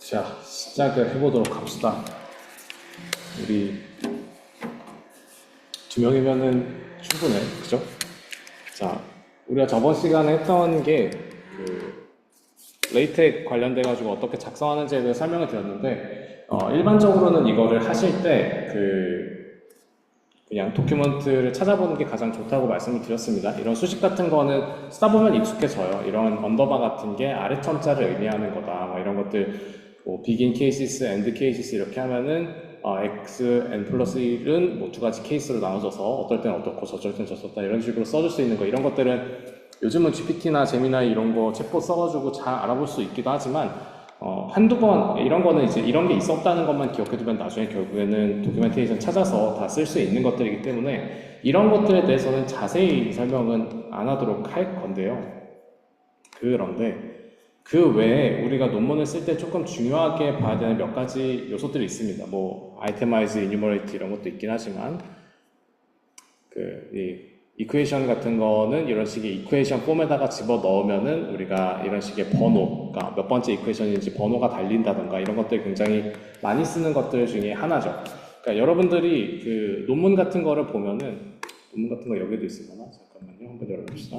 자, 시작을 해보도록 합시다. 우리 두 명이면은 충분해, 그죠? 자, 우리가 저번 시간에 했던 게 레이텍 관련돼가지고 어떻게 작성하는지에 대해 설명을 드렸는데, 일반적으로는 이거를 하실 때 그냥 도큐먼트를 찾아보는 게 가장 좋다고 말씀을 드렸습니다. 이런 수식 같은 거는 쓰다 보면 익숙해져요. 이런 언더바 같은 게 아래첨자를 의미하는 거다. 뭐 이런 것들, 뭐 begin cases, end cases 이렇게 하면은 x, n 플러스 1은 뭐 두 가지 케이스로 나눠져서 어떨 땐 어떻고 저럴 땐 저렇다 이런 식으로 써줄 수 있는 거, 이런 것들은 요즘은 GPT나 제미나이 이런 거 챗봇 써가지고 잘 알아볼 수 있기도 하지만 한두 번 이런 거는 이제 이런 게 있었다는 것만 기억해두면 나중에 결국에는 도큐멘테이션 찾아서 다 쓸 수 있는 것들이기 때문에 이런 것들에 대해서는 자세히 설명은 안 하도록 할 건데요. 그런데 그 외에 우리가 논문을 쓸 때 조금 중요하게 봐야 되는 몇 가지 요소들이 있습니다. 뭐 아이테마이즈, 이뉴머레이트 이런 것도 있긴 하지만 이 이퀘이션 같은 거는 이런 식의 이퀘이션 폼에다가 집어 넣으면은 우리가 이런 식의 번호, 그러니까 몇 번째 이퀘이션인지 번호가 달린다던가 이런 것들 굉장히 많이 쓰는 것들 중에 하나죠. 그러니까 여러분들이 그 논문 같은 거를 보면은, 논문 같은 거 여기도 있으려나? 잠깐만요. 한번 열어봅시다.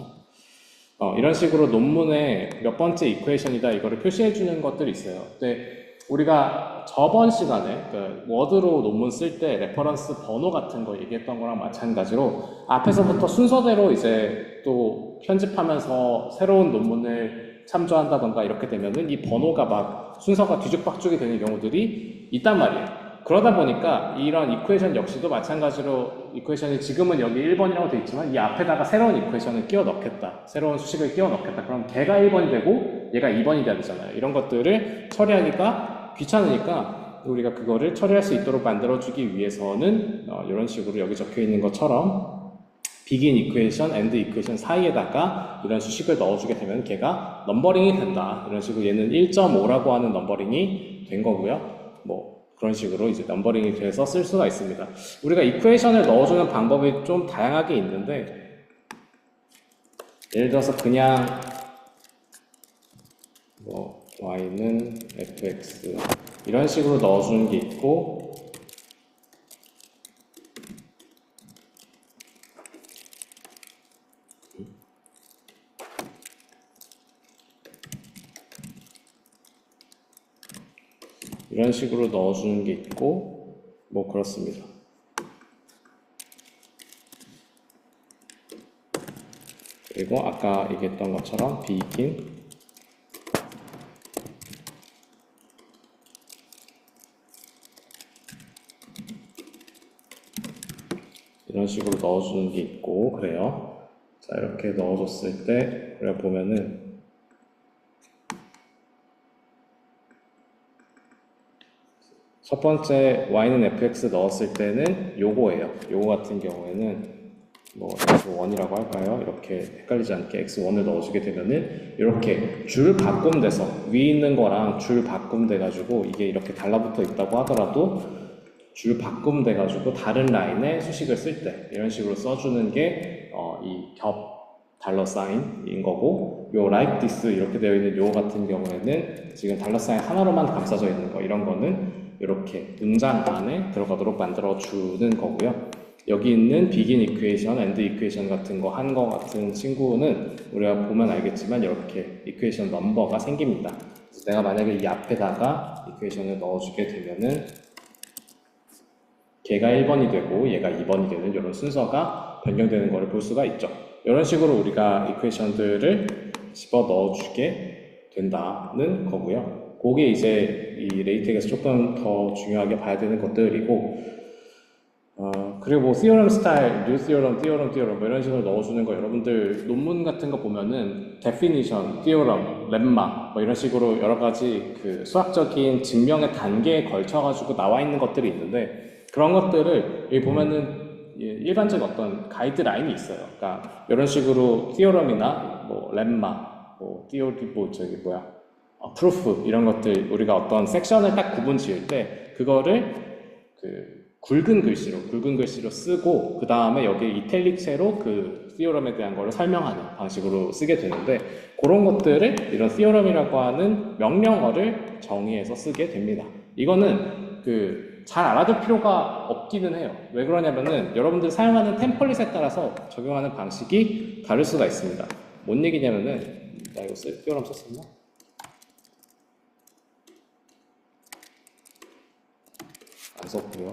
이런 식으로 논문에 몇 번째 이퀘이션이다 이거를 표시해 주는 것들이 있어요. 근데 우리가 저번 시간에 워드로 논문 쓸 때 레퍼런스 번호 같은 거 얘기했던 거랑 마찬가지로 앞에서부터 순서대로 이제 또 편집하면서 새로운 논문을 참조한다던가 이렇게 되면은 이 번호가 막 순서가 뒤죽박죽이 되는 경우들이 있단 말이에요. 그러다 보니까 이런 이퀘이션 역시도 마찬가지로 이퀘이션이 지금은 여기 1번이라고 되어 있지만 이 앞에다가 새로운 이퀘이션을 끼워 넣겠다, 새로운 수식을 끼워 넣겠다, 그럼 걔가 1번이 되고 얘가 2번이 돼야 되잖아요. 이런 것들을 처리하기가 귀찮으니까 우리가 그거를 처리할 수 있도록 만들어주기 위해서는 이런 식으로 여기 적혀 있는 것처럼 begin equation, end equation 사이에다가 이런 수식을 넣어주게 되면 걔가 넘버링이 된다. 이런 식으로 얘는 1.5라고 하는 넘버링이 된 거고요. 뭐 그런 식으로 이제 넘버링이 돼서 쓸 수가 있습니다. 우리가 이퀘이션을 넣어주는 방법이 좀 다양하게 있는데, 예를 들어서 그냥 뭐 y는 fx 이런 식으로 넣어주는 게 있고, 이런 식으로 넣어주는 게 있고, 뭐 그렇습니다. 그리고 아까 얘기했던 것처럼 begin 이런 식으로 넣어주는 게 있고 그래요. 자, 이렇게 넣어줬을 때 우리가 보면은 첫 번째 y는 fx 넣었을 때는 요거예요. 요거 같은 경우에는 뭐 x1이라고 할까요? 이렇게 헷갈리지 않게 x1을 넣어주게 되면은 이렇게 줄 바꿈돼서 위에 있는 거랑 줄 바꿈돼가지고 이게 이렇게 달라붙어 있다고 하더라도 줄 바꿈돼가지고 다른 라인에 수식을 쓸 때 이런 식으로 써주는 게 이 겹 달러 사인인 거고, 요 like this 이렇게 되어 있는 요 같은 경우에는 지금 달러 사인 하나로만 감싸져 있는 거, 이런 거는 이렇게 문장 안에 들어가도록 만들어 주는 거고요. 여기 있는 begin equation, end equation 같은 거 한 거 같은 친구는 우리가 보면 알겠지만 이렇게 equation 넘버가 생깁니다. 그래서 내가 만약에 이 앞에다가 equation을 넣어주게 되면은 걔가 1번이 되고 얘가 2번이 되는 이런 순서가 변경되는 것을 볼 수가 있죠. 이런 식으로 우리가 이퀘이션들을 집어 넣어주게 된다는 거고요. 그게 이제 이 레이텍에서 조금 더 중요하게 봐야 되는 것들이고, 그리고 뭐 theorem 스타일, new theorem 뭐 이런 식으로 넣어주는 거, 여러분들 논문 같은 거 보면은 definition, theorem, lemma 뭐 이런 식으로 여러 가지 그 수학적인 증명의 단계에 걸쳐가지고 나와 있는 것들이 있는데, 그런 것들을 여기 보면은 일반적 어떤 가이드라인이 있어요. 그러니까 이런 식으로 theorem이나 뭐 lemma, 뭐 theory, 뭐 저기 뭐야, proof 이런 것들 우리가 어떤 섹션을 딱 구분 지을 때 그거를 굵은 글씨로 쓰고 그 다음에 여기 이탈릭체로 그 theorem에 대한 거를 설명하는 방식으로 쓰게 되는데, 그런 것들을 이런 theorem이라고 하는 명령어를 정의해서 쓰게 됩니다. 이거는 잘 알아둘 필요가 없기는 해요. 왜 그러냐면은 여러분들 사용하는 템플릿에 따라서 적용하는 방식이 다를 수가 있습니다. 뭔 얘기냐면은, 나 이거 theorem 썼었나? 안 썼고요.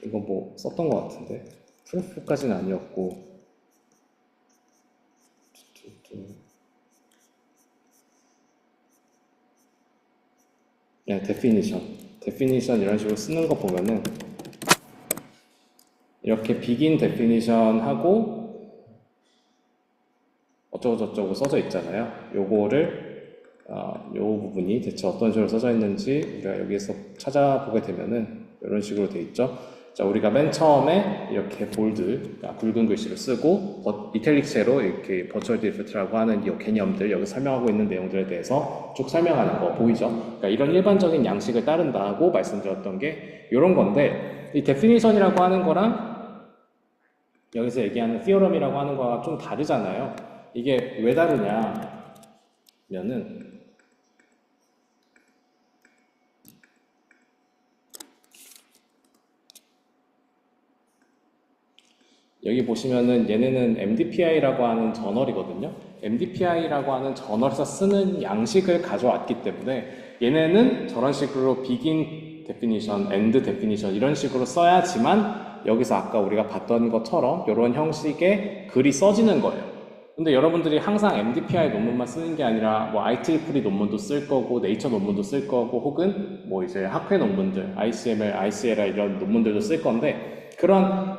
이거 뭐 썼던 것 같은데 프로프까지는 아니었고, 네, definition 이런 식으로 쓰는 거 보면은 이렇게 begin definition 하고 어쩌고 저쩌고 써져 있잖아요. 요거를 요 부분이 대체 어떤 식으로 써져 있는지 우리가 여기에서 찾아보게 되면은 이런 식으로 돼 있죠. 자, 우리가 맨 처음에 이렇게 볼드, 그러니까 굵은 글씨를 쓰고 이탈릭체로 이렇게 버추얼 디리프트라고 하는 이 개념들, 여기 설명하고 있는 내용들에 대해서 쭉 설명하는 거 보이죠? 그러니까 이런 일반적인 양식을 따른다고 말씀드렸던 게 이런 건데, 이 definition이라고 하는 거랑 여기서 얘기하는 theorem이라고 하는 거가 좀 다르잖아요. 이게 왜 다르냐면은 여기 보시면은 얘네는 MDPI라고 하는 저널이거든요. MDPI라고 하는 저널에서 쓰는 양식을 가져왔기 때문에 얘네는 저런 식으로 begin definition, end definition 이런 식으로 써야지만 여기서 아까 우리가 봤던 것처럼 이런 형식의 글이 써지는 거예요. 근데 여러분들이 항상 MDPI 논문만 쓰는 게 아니라 뭐 IEEE 논문도 쓸 거고 네이처 논문도 쓸 거고 혹은 뭐 이제 학회 논문들, ICML, ICLR 이런 논문들도 쓸 건데, 그런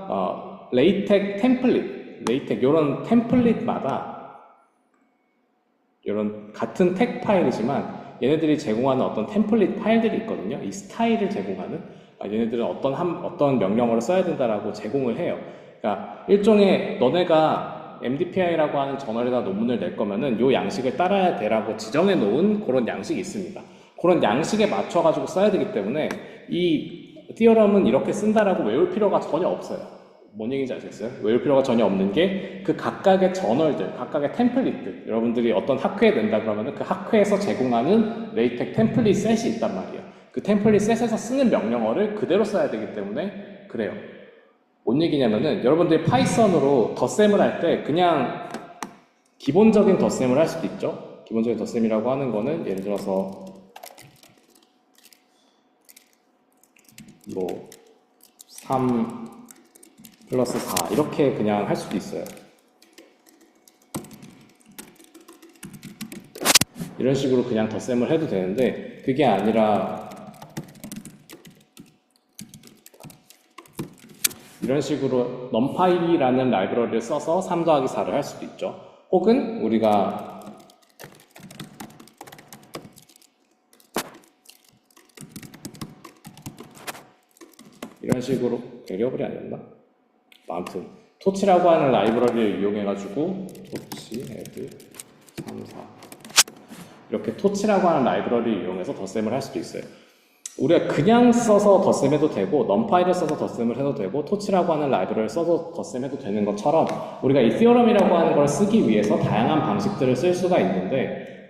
레이텍 템플릿, 레이텍 이런 템플릿마다 이런 같은 텍 파일이지만 얘네들이 제공하는 어떤 템플릿 파일들이 있거든요. 이 스타일을 제공하는, 얘네들은 어떤 명령어를 써야 된다라고 제공을 해요. 그러니까 일종의 너네가 MDPI라고 하는 저널에다 논문을 낼 거면은 요 양식을 따라야 되라고 지정해 놓은 그런 양식이 있습니다. 그런 양식에 맞춰 가지고 써야 되기 때문에 이 theorem은 이렇게 쓴다라고 외울 필요가 전혀 없어요. 뭔 얘기인지 아시겠어요? 외울 필요가 전혀 없는 게 그 각각의 저널들, 각각의 템플릿들, 여러분들이 어떤 학회에 낸다 그러면 그 학회에서 제공하는 레이텍 템플릿 셋이 있단 말이에요. 그 템플릿 셋에서 쓰는 명령어를 그대로 써야 되기 때문에 그래요. 뭔 얘기냐면은 여러분들이 파이썬으로 덧셈을 할 때 그냥 기본적인 덧셈을 할 수도 있죠. 기본적인 덧셈이라고 하는 거는 예를 들어서 뭐 3 플러스 4 이렇게 그냥 할 수도 있어요. 이런 식으로 그냥 덧셈을 해도 되는데, 그게 아니라 이런 식으로 numpy라는 라이브러리를 써서 3 더하기 4를 할 수도 있죠. 혹은 우리가 이런 식으로 베리어블이 아니었나? 아무튼 토치라고 하는 라이브러리를 이용해가지고 토치 애들 3, 4 이렇게 토치라고 하는 라이브러리를 이용해서 덧셈을 할 수도 있어요. 우리가 그냥 써서 덧셈해도 되고 numpy를 써서 덧셈을 해도 되고 토치라고 하는 라이브러리를 써서 덧셈해도 되는 것처럼 우리가 이 theorem이라고 하는 걸 쓰기 위해서 다양한 방식들을 쓸 수가 있는데,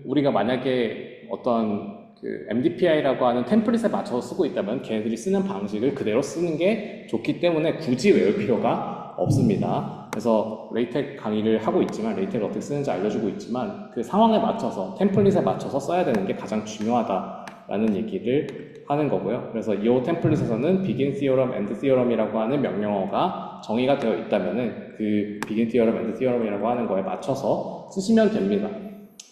우리가 만약에 어떤 MDPI라고 하는 템플릿에 맞춰서 쓰고 있다면 걔네들이 쓰는 방식을 그대로 쓰는 게 좋기 때문에 굳이 외울 필요가 없습니다. 그래서 레이텍 강의를 하고 있지만, 레이텍을 어떻게 쓰는지 알려주고 있지만 그 상황에 맞춰서 템플릿에 맞춰서 써야 되는 게 가장 중요하다라는 얘기를 하는 거고요. 그래서 이 템플릿에서는 begin theorem, end theorem이라고 하는 명령어가 정의가 되어 있다면은 그 begin theorem, end theorem이라고 하는 거에 맞춰서 쓰시면 됩니다.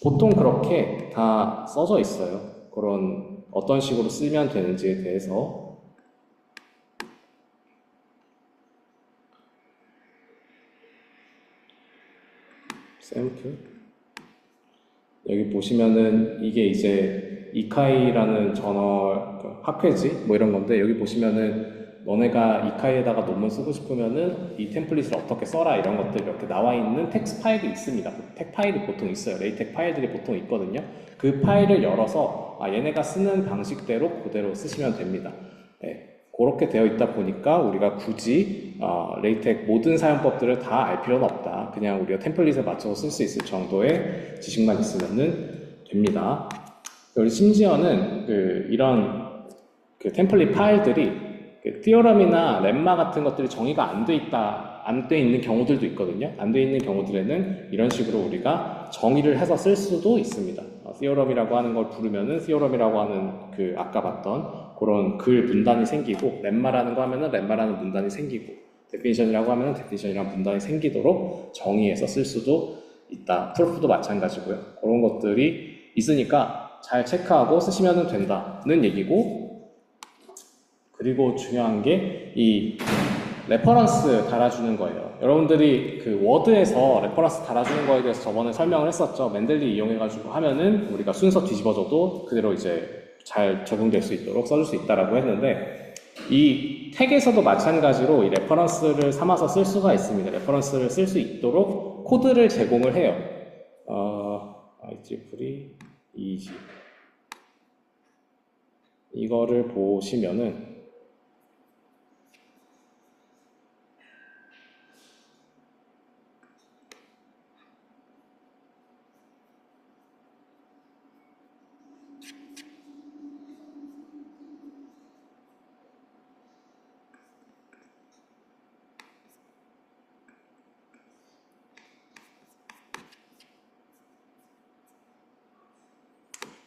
보통 그렇게 다 써져 있어요. 그런 어떤 식으로 쓰면 되는지에 대해서. 샘플 여기 보시면은 이게 이제 이카이라는 저널 학회지 뭐 이런 건데, 여기 보시면은 너네가 이카이에다가 논문 쓰고 싶으면은 이 템플릿을 어떻게 써라 이런 것들 이렇게 나와 있는 텍스트 파일이 있습니다. 텍 파일이 보통 있어요. 레이텍 파일들이 보통 있거든요. 그 파일을 열어서 얘네가 쓰는 방식대로 그대로 쓰시면 됩니다. 네, 그렇게 되어 있다 보니까 우리가 굳이 레이텍 모든 사용법들을 다 알 필요는 없다. 그냥 우리가 템플릿에 맞춰서 쓸 수 있을 정도의 지식만 있으면 됩니다. 그리고 심지어는 이런 템플릿 파일들이 티어럼이나 렘마 같은 것들이 정의가 안 돼 있는 경우들도 있거든요. 안 돼 있는 경우들에는 이런 식으로 우리가 정의를 해서 쓸 수도 있습니다. 티어럼이라고 하는 걸 부르면은 티어럼이라고 하는 아까 봤던 그런 글 문단이 생기고, 렘마라는 거 하면은 렘마라는 문단이 생기고, 데피니션이라고 하면은 데피니션이라는 문단이 생기도록 정의해서 쓸 수도 있다. 프로프도 마찬가지고요. 그런 것들이 있으니까 잘 체크하고 쓰시면 된다는 얘기고, 그리고 중요한 게 이 레퍼런스 달아주는 거예요. 여러분들이 워드에서 레퍼런스 달아주는 거에 대해서 저번에 설명을 했었죠. 맨들리 이용해가지고 하면은 우리가 순서 뒤집어져도 그대로 이제 잘 적용될 수 있도록 써줄 수 있다라고 했는데, 이 택에서도 마찬가지로 이 레퍼런스를 삼아서 쓸 수가 있습니다. 레퍼런스를 쓸 수 있도록 코드를 제공을 해요. IEEE 2G 이거를 보시면은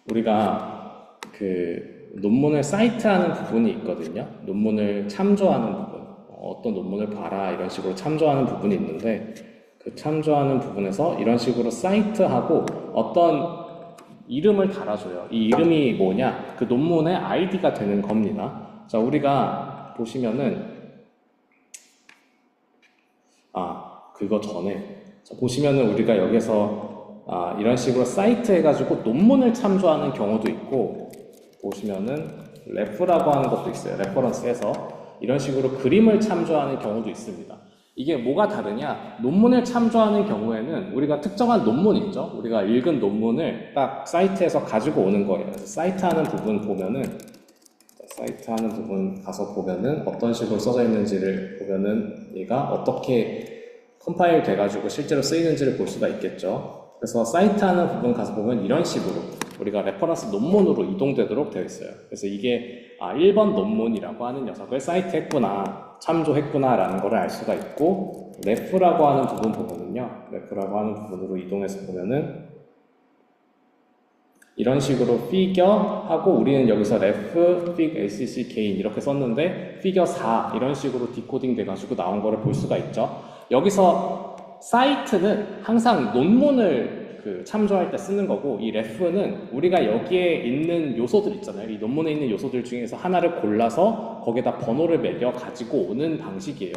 우리가 논문을 사이트하는 부분이 있거든요. 논문을 참조하는 부분, 어떤 논문을 봐라 이런 식으로 참조하는 부분이 있는데, 그 참조하는 부분에서 이런 식으로 사이트하고 어떤 이름을 달아줘요. 이 이름이 뭐냐? 그 논문의 아이디가 되는 겁니다. 자, 우리가 보시면은 그거 전에 보시면은 우리가 여기서 이런 식으로 사이트 해가지고 논문을 참조하는 경우도 있고, 보시면은 레프라고 하는 것도 있어요. 레퍼런스에서 이런 식으로 그림을 참조하는 경우도 있습니다. 이게 뭐가 다르냐? 논문을 참조하는 경우에는 우리가 특정한 논문 있죠? 우리가 읽은 논문을 딱 사이트에서 가지고 오는 거예요. 그래서 사이트 하는 부분 보면은, 사이트 하는 부분 가서 보면은 어떤 식으로 써져 있는지를 보면은 얘가 어떻게 컴파일 돼가지고 실제로 쓰이는지를 볼 수가 있겠죠. 그래서 사이트 하는 부분 가서 보면 이런 식으로 우리가 레퍼런스 논문으로 이동되도록 되어 있어요. 그래서 이게 1번 논문이라고 하는 녀석을 사이트했구나, 참조했구나 라는 걸 알 수가 있고, 레프라고 하는 부분 보면은요, 레프라고 하는 부분으로 이동해서 보면은 이런 식으로 피겨 하고, 우리는 여기서 ref, fig, lcc, gain 이렇게 썼는데 피겨 4 이런 식으로 디코딩 돼가지고 나온 거를 볼 수가 있죠. 여기서 사이트는 항상 논문을 참조할 때 쓰는 거고, 이 ref는 우리가 여기에 있는 요소들 있잖아요. 이 논문에 있는 요소들 중에서 하나를 골라서 거기에다 번호를 매겨 가지고 오는 방식이에요.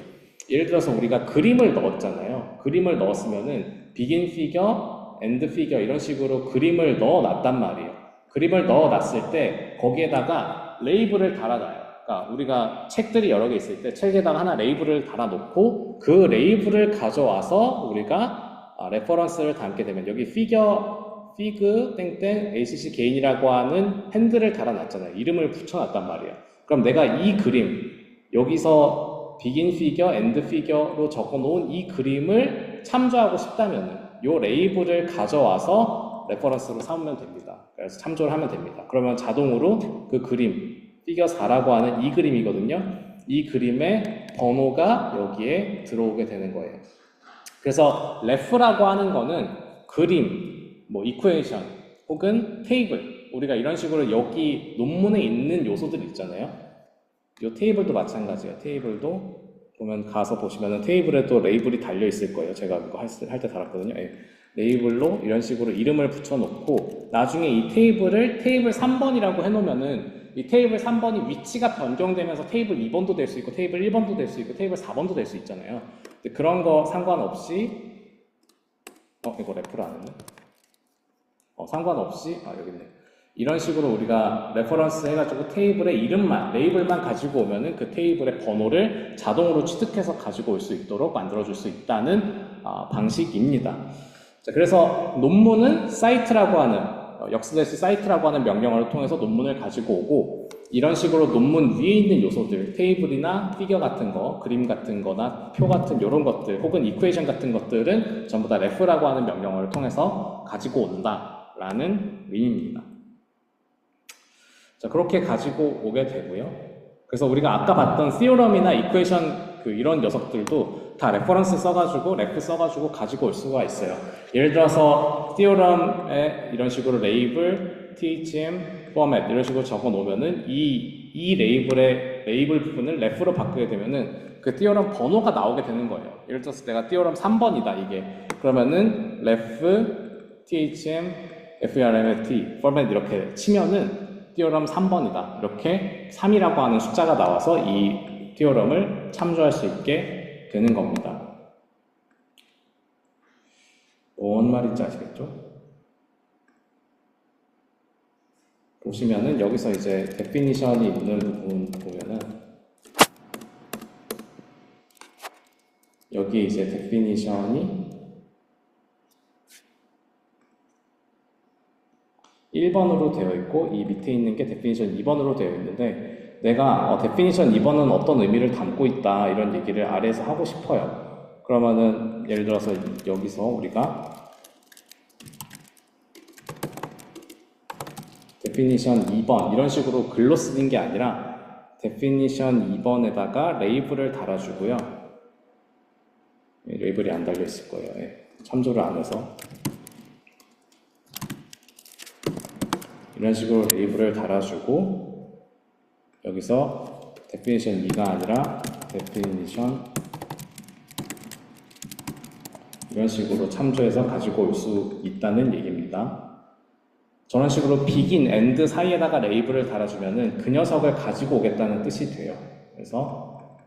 예를 들어서 우리가 그림을 넣었잖아요. 그림을 넣었으면은 begin figure, end figure 이런 식으로 그림을 넣어놨단 말이에요. 그림을 넣어놨을 때 거기에다가 레이블을 달아놔요. 그러니까 우리가 책들이 여러 개 있을 때 책에다가 하나 레이블을 달아놓고 그 레이블을 가져와서 우리가 레퍼런스를 담게 되면 여기 figure, fig, 땡땡, acc gain이라고 하는 핸들을 달아놨잖아요. 이름을 붙여놨단 말이에요. 그럼 내가 이 그림, 여기서 begin figure, end figure로 적어놓은 이 그림을 참조하고 싶다면은 이 레이블을 가져와서 레퍼런스로 삼으면 됩니다. 그래서 참조를 하면 됩니다. 그러면 자동으로 그 그림, 피겨 4라고 하는 이 그림이거든요. 이 그림의 번호가 여기에 들어오게 되는 거예요. 그래서 ref라고 하는 거는 그림, equation 혹은 테이블, 우리가 이런 식으로 여기 논문에 있는 요소들 있잖아요. 이 테이블도 마찬가지예요. 테이블도 보면 가서 보시면은 테이블에도 레이블이 달려 있을 거예요. 제가 이거 할 때 달았거든요. 레이블로 이런 식으로 이름을 붙여놓고, 나중에 이 테이블을 테이블 3번이라고 해놓으면은 이 테이블 3번이 위치가 변경되면서 테이블 2번도 될 수 있고 테이블 1번도 될 수 있고 테이블 4번도 될 수 있잖아요. 근데 그런 거 상관없이 이거 레프를 안 했네. 상관없이 여기 있네. 이런 식으로 우리가 레퍼런스 해가지고 테이블의 이름만, 레이블만 가지고 오면은 그 테이블의 번호를 자동으로 취득해서 가지고 올 수 있도록 만들어줄 수 있다는 방식입니다. 자, 그래서 논문은 사이트라고 하는, 역슬래시 사이트라고 하는 명령어를 통해서 논문을 가지고 오고, 이런 식으로 논문 위에 있는 요소들, 테이블이나 피겨 같은 거, 그림 같은 거나 표 같은 이런 것들, 혹은 이퀘이션 같은 것들은 전부 다 ref라고 하는 명령어를 통해서 가지고 온다라는 의미입니다. 자, 그렇게 가지고 오게 되고요. 그래서 우리가 아까 봤던 theorem이나 equation 이런 녀석들도 다 레퍼런스 써가지고, ref 써가지고 가지고 올 수가 있어요. 예를 들어서 theorem에 이런 식으로 label, thm, format 이런 식으로 적어 놓으면은 이 레이블 부분을 ref로 바꾸게 되면은 그 theorem 번호가 나오게 되는 거예요. 예를 들어서 내가 theorem 3번이다 이게. 그러면은 ref, thm, frmt, format 이렇게 치면은 theorem 3번이다. 이렇게 3이라고 하는 숫자가 나와서 이 theorem을 참조할 수 있게 되는 겁니다. 뭔 말인지 아시겠죠? 보시면은 여기서 이제 definition이 있는 부분 보면은 여기 이제 definition이 1번으로 되어 있고 이 밑에 있는 게 definition 2번으로 되어 있는데 내가 definition 2번은 어떤 의미를 담고 있다 이런 얘기를 아래에서 하고 싶어요. 그러면은 예를 들어서 여기서 우리가 definition 2번 이런 식으로 글로 쓰는 게 아니라 definition 2번에다가 레이블을 달아주고요. 레이블이 안 달려 있을 거예요. 참조를 안 해서 이런 식으로 레이블을 달아주고 여기서 definition 2가 아니라 definition 이런 식으로 참조해서 가지고 올 수 있다는 얘기입니다. 저런 식으로 begin, end 사이에다가 레이블을 달아주면은 그 녀석을 가지고 오겠다는 뜻이 돼요. 그래서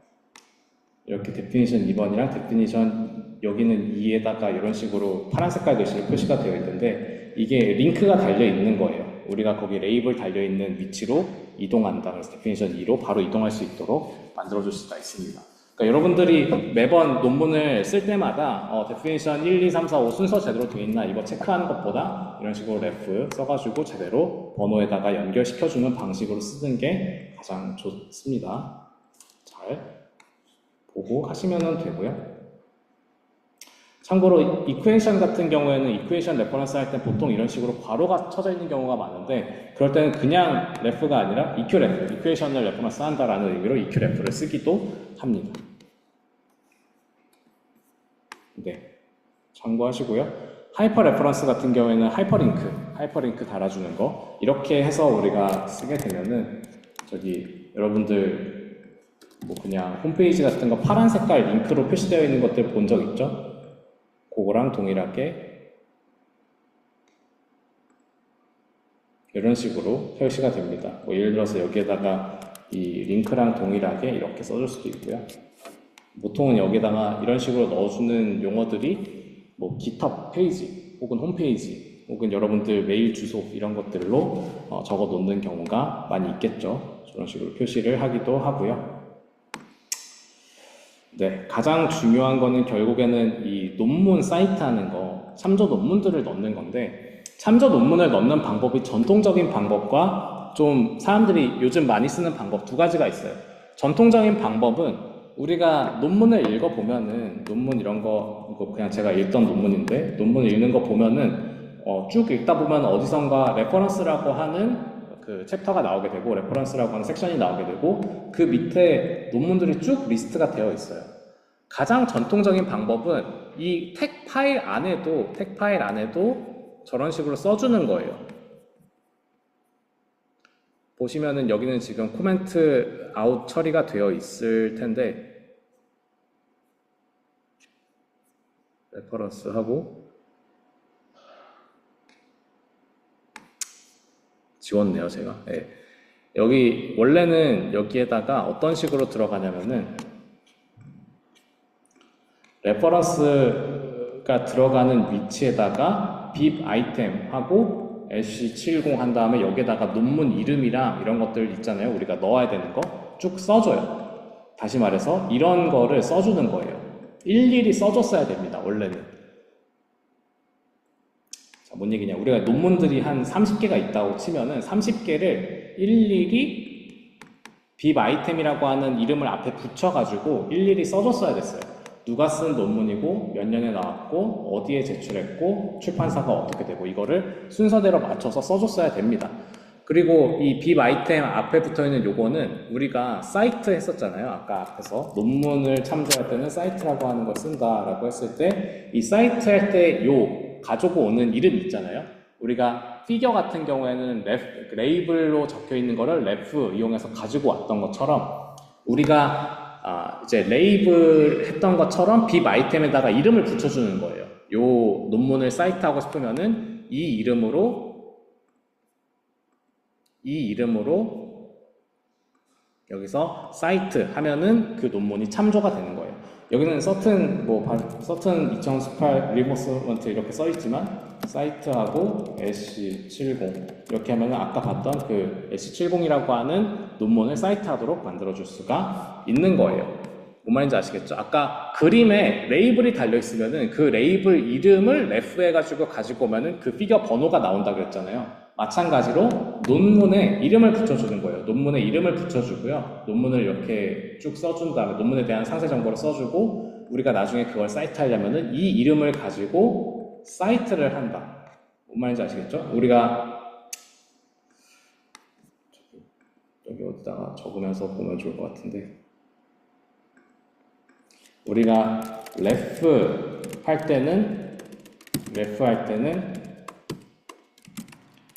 이렇게 definition 2번이랑 definition 여기는 2에다가 이런 식으로 파란 색깔 글씨로 표시가 되어 있는데 이게 링크가 달려 있는 거예요. 우리가 거기 레이블 달려 있는 위치로 이동한다. 그래서 definition 2로 바로 이동할 수 있도록 만들어줄 수가 있습니다. 그러니까 여러분들이 매번 논문을 쓸 때마다 definition 1, 2, 3, 4, 5 순서 제대로 되어 있나 이거 체크하는 것보다 이런 식으로 ref 써가지고 제대로 번호에다가 연결시켜주는 방식으로 쓰는 게 가장 좋습니다. 잘 보고 하시면 되고요. 참고로 이퀘이션 같은 경우에는 이퀘이션 레퍼런스 할 때 보통 이런 식으로 괄호가 쳐져 있는 경우가 많은데 그럴 때는 그냥 ref가 아니라 eqref, 이퀘이션을 레퍼런스 한다라는 의미로 eqref를 쓰기도 합니다. 네, 참고하시고요. 하이퍼 레퍼런스 같은 경우에는 하이퍼링크 달아주는 거 이렇게 해서 우리가 쓰게 되면은 저기 여러분들 뭐 그냥 홈페이지 같은 거 파란 색깔 링크로 표시되어 있는 것들 본 적 있죠? 그거랑 동일하게 이런 식으로 표시가 됩니다. 뭐 예를 들어서 여기에다가 이 링크랑 동일하게 이렇게 써줄 수도 있고요. 보통은 여기다가 이런 식으로 넣어주는 용어들이 뭐 GitHub 페이지 혹은 홈페이지 혹은 여러분들 메일 주소 이런 것들로 적어 놓는 경우가 많이 있겠죠. 이런 식으로 표시를 하기도 하고요. 네, 가장 중요한 거는 결국에는 이 논문 사이트 하는 거, 참조 논문들을 넣는 건데 참조 논문을 넣는 방법이 전통적인 방법과 좀 사람들이 요즘 많이 쓰는 방법 두 가지가 있어요. 전통적인 방법은 우리가 논문을 읽어보면은 논문 이런 거 이거 그냥 제가 읽던 논문인데 논문 읽는 거 보면은 쭉 읽다 보면 어디선가 레퍼런스라고 하는 그 챕터가 나오게 되고 레퍼런스라고 하는 섹션이 나오게 되고 그 밑에 논문들이 쭉 리스트가 되어 있어요. 가장 전통적인 방법은 이 텍 파일 안에도 저런 식으로 써주는 거예요. 보시면은 여기는 지금 코멘트 아웃 처리가 되어 있을 텐데 레퍼런스 하고 지웠네요 제가. 네. 여기 원래는 여기에다가 어떤 식으로 들어가냐면은 레퍼런스가 들어가는 위치에다가 bib 아이템 하고 lc70 한 다음에 여기에다가 논문 이름이랑 이런 것들 있잖아요. 우리가 넣어야 되는 거 쭉 써줘요. 다시 말해서 이런 거를 써주는 거예요. 일일이 써줬어야 됩니다. 원래는. 자, 뭔 얘기냐. 우리가 논문들이 한 30개가 있다고 치면은 30개를 일일이 bib 아이템이라고 하는 이름을 앞에 붙여가지고 일일이 써줬어야 됐어요. 누가 쓴 논문이고 몇 년에 나왔고 어디에 제출했고 출판사가 어떻게 되고 이거를 순서대로 맞춰서 써줬어야 됩니다. 그리고 이 bib 아이템 앞에 붙어있는 요거는 우리가 사이트 했었잖아요. 아까 앞에서 논문을 참조할 때는 사이트라고 하는 걸 쓴다라고 했을 때 이 사이트 할 때 요 가지고 오는 이름 있잖아요. 우리가 피겨 같은 경우에는 레이블로 적혀 있는 거를 ref 이용해서 가지고 왔던 것처럼 우리가 이제 레이블 했던 것처럼 bib 아이템에다가 이름을 붙여주는 거예요. 요 논문을 사이트 하고 싶으면은 이 이름으로 여기서 사이트 하면은 그 논문이 참조가 되는 거예요. 여기는 certain 2018 리버스먼트 이렇게 써 있지만 사이트하고 SC70 이렇게 하면은 아까 봤던 그 SC70이라고 하는 논문을 사이트 하도록 만들어 줄 수가 있는 거예요. 뭔 말인지 아시겠죠? 아까 그림에 레이블이 달려 있으면은 그 레이블 이름을 ref 해가지고 가지고 오면은 그 피겨 번호가 나온다 그랬잖아요. 마찬가지로 논문에 이름을 붙여주는 거예요. 논문에 이름을 붙여주고요. 논문을 이렇게 쭉 써준 다음에 논문에 대한 상세 정보를 써주고 우리가 나중에 그걸 사이트 하려면은 이 이름을 가지고 사이트를 한다. 뭔 말인지 아시겠죠? 우리가 여기 어디다가 적으면서 보면 좋을 것 같은데 우리가 ref 할 때는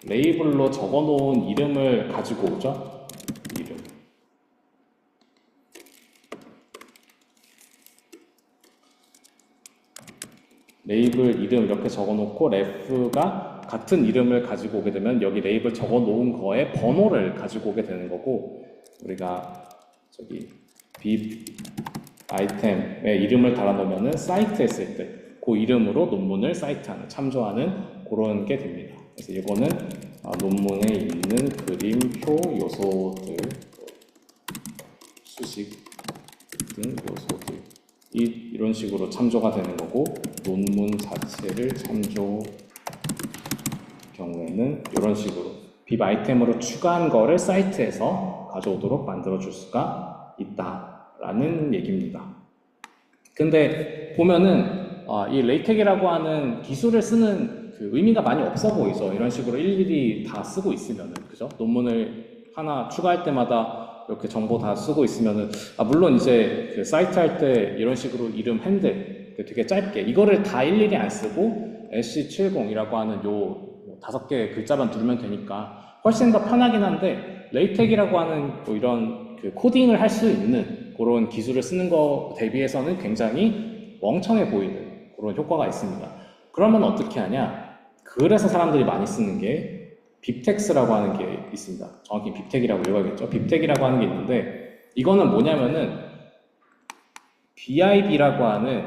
레이블로 적어놓은 이름을 가지고 오죠. 이름. 레이블 이름 이렇게 적어놓고 ref가 같은 이름을 가지고 오게 되면 여기 레이블 적어놓은 거에 번호를 가지고 오게 되는 거고 우리가 저기 bib 아이템의 이름을 달아놓으면은 사이트 했을 때 그 이름으로 논문을 사이트하는, 참조하는 그런 게 됩니다. 그래서 이거는 논문에 있는 그림, 표, 요소들, 수식 등 요소들 이런 식으로 참조가 되는 거고 논문 자체를 참조 경우에는 이런 식으로 bib 아이템으로 추가한 거를 사이트에서 가져오도록 만들어 줄 수가 있다라는 얘기입니다. 근데 보면은 이 레이텍이라고 하는 기술을 쓰는 그 의미가 많이 없어 보이죠. 이런 식으로 일일이 다 쓰고 있으면은, 그죠? 논문을 하나 추가할 때마다 이렇게 정보 다 쓰고 있으면은, 물론 이제 그 사이트 할 때 이런 식으로 이름 핸들 되게 짧게 이거를 다 일일이 안 쓰고 SC70이라고 하는 요 5개 글자만 누르면 되니까 훨씬 더 편하긴 한데 레이텍이라고 하는 뭐 이런 그 코딩을 할 수 있는 그런 기술을 쓰는 거 대비해서는 굉장히 멍청해 보이는 그런 효과가 있습니다. 그러면 어떻게 하냐? 그래서 사람들이 많이 쓰는 게 빕텍스라고 하는 게 있습니다. 정확히 빕텍이라고 읽어야겠죠? 빕텍이라고 하는 게 있는데 이거는 뭐냐면은 bib라고 하는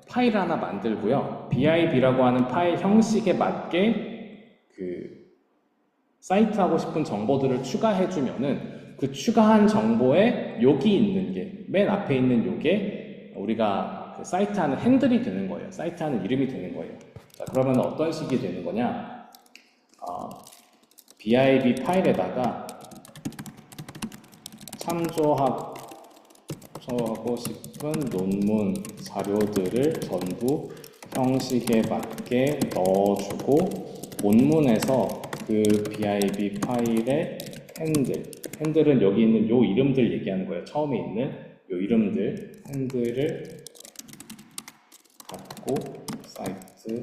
파일을 하나 만들고요. bib라고 하는 파일 형식에 맞게 그 사이트 하고 싶은 정보들을 추가해주면은 그 추가한 정보에 여기 있는 게 맨 앞에 있는 요게 우리가 그 사이트 하는 핸들이 되는 거예요. 사이트 하는 이름이 되는 거예요. 자, 그러면 어떤 식이 되는 거냐? bib 파일에다가 참조하고 싶은 논문 자료들을 전부 형식에 맞게 넣어주고 본문에서 그 bib 파일의 핸들은 여기 있는 요 이름들 얘기하는 거예요. 처음에 있는 요 이름들 핸들을 갖고 사이트를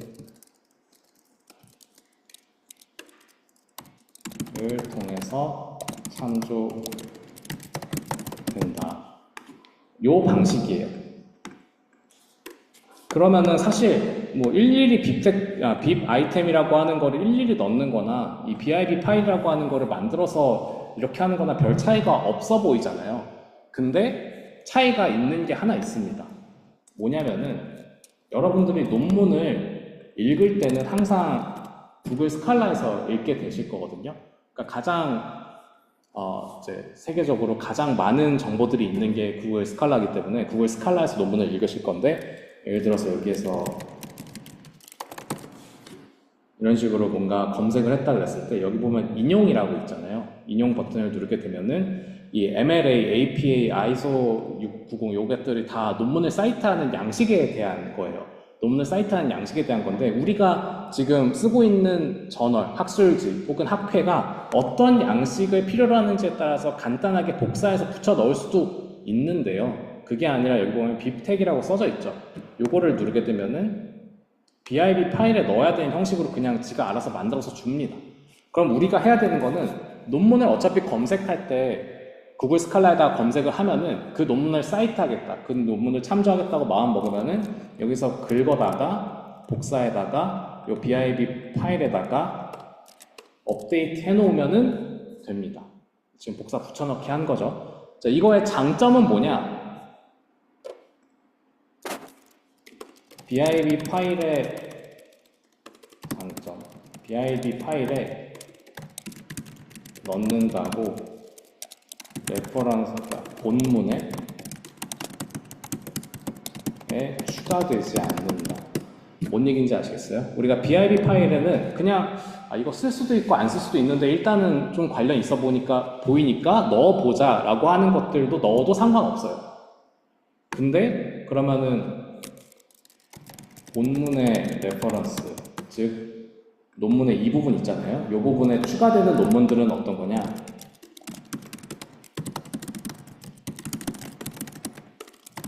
통해서 참조된다. 요 방식이에요. 그러면은 사실 뭐 일일이 bib 아이템이라고 하는 거를 일일이 넣는 거나 이 bib 파일이라고 하는 거를 만들어서 이렇게 하는 거나 별 차이가 없어 보이잖아요. 근데 차이가 있는 게 하나 있습니다. 뭐냐면은 여러분들이 논문을 읽을 때는 항상 구글 스칼라에서 읽게 되실 거거든요. 그러니까 가장 이제 세계적으로 가장 많은 정보들이 있는 게 구글 스칼라이기 때문에 구글 스칼라에서 논문을 읽으실 건데 예를 들어서 여기에서 이런 식으로 뭔가 검색을 했다 그랬을 때 여기 보면 인용이라고 있잖아요. 인용 버튼을 누르게 되면은 이 MLA, APA, ISO 690 요것들이 다 논문을 사이트하는 양식에 대한 거예요. 논문을 사이트하는 양식에 대한 건데 우리가 지금 쓰고 있는 저널, 학술지 혹은 학회가 어떤 양식을 필요로 하는지에 따라서 간단하게 복사해서 붙여 넣을 수도 있는데요. 그게 아니라 여기 보면 bibteg이라고 써져 있죠. 요거를 누르게 되면은 BIB 파일에 넣어야 되는 형식으로 그냥 지가 알아서 만들어서 줍니다. 그럼 우리가 해야 되는 거는 논문을 어차피 검색할 때 구글 스칼라에다가 검색을 하면은 그 논문을 사이트하겠다, 그 논문을 참조하겠다고 마음 먹으면은 여기서 긁어다가 복사에다가 요 BIB 파일에다가 업데이트 해놓으면은 됩니다. 지금 복사 붙여넣기 한 거죠. 자, 이거의 장점은 뭐냐? BIB 파일의 장점, BIB 파일에 넣는다고 레퍼런스가 본문에 추가되지 않는다. 뭔 얘기인지 아시겠어요? 우리가 BIB 파일에는 그냥 이거 쓸 수도 있고 안 쓸 수도 있는데 일단은 좀 관련 있어 보이니까 넣어보자 라고 하는 것들도 넣어도 상관없어요. 근데 그러면은 본문의 레퍼런스, 즉 논문의 이 부분 있잖아요. 이 부분에 추가되는 논문들은 어떤 거냐?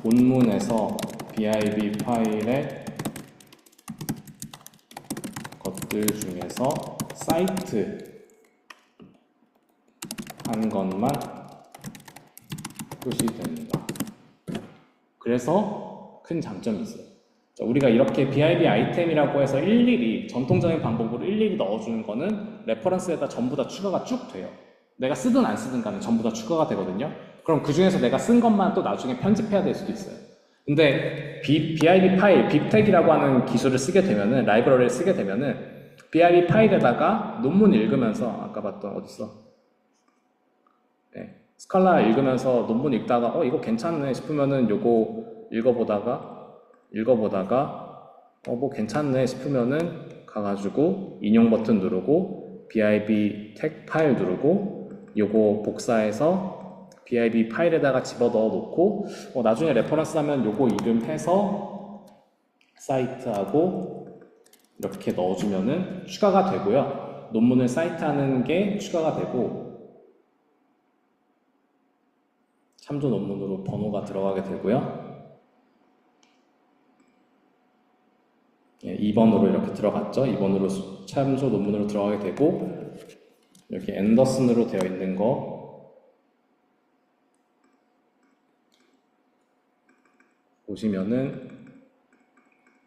본문에서 BIB 파일의 것들 중에서 사이트 한 것만 표시됩니다. 그래서 큰 장점이 있어요. 자, 우리가 이렇게 BIB 아이템이라고 해서 일일이 전통적인 방법으로 일일이 넣어주는 거는 레퍼런스에다 전부 다 추가가 쭉 돼요. 내가 쓰든 안 쓰든 간에 전부 다 추가가 되거든요. 그럼 그 중에서 내가 쓴 것만 또 나중에 편집해야 될 수도 있어요. 근데 BIB 파일, bibteg이라고 하는 기술을 쓰게 되면은, 라이브러리를 쓰게 되면은 BIB 파일에다가 논문 읽으면서, 아까 봤던 어딨어? 네, 스칼라 읽으면서 논문 읽다가 이거 괜찮네 싶으면은 요거 읽어보다가 뭐 괜찮네 싶으면은 가가지고 인용 버튼 누르고 BIB 택 파일 누르고 요거 복사해서 BIB 파일에다가 집어넣어 놓고 나중에 레퍼런스 하면 요거 이름 해서 사이트하고 이렇게 넣어주면은 추가가 되고요. 논문을 사이트하는 게 추가가 되고 참조 논문으로 번호가 들어가게 되고요. 2번으로 이렇게 들어갔죠. 2번으로 참조 논문으로 들어가게 되고 이렇게 앤더슨으로 되어 있는 거 보시면은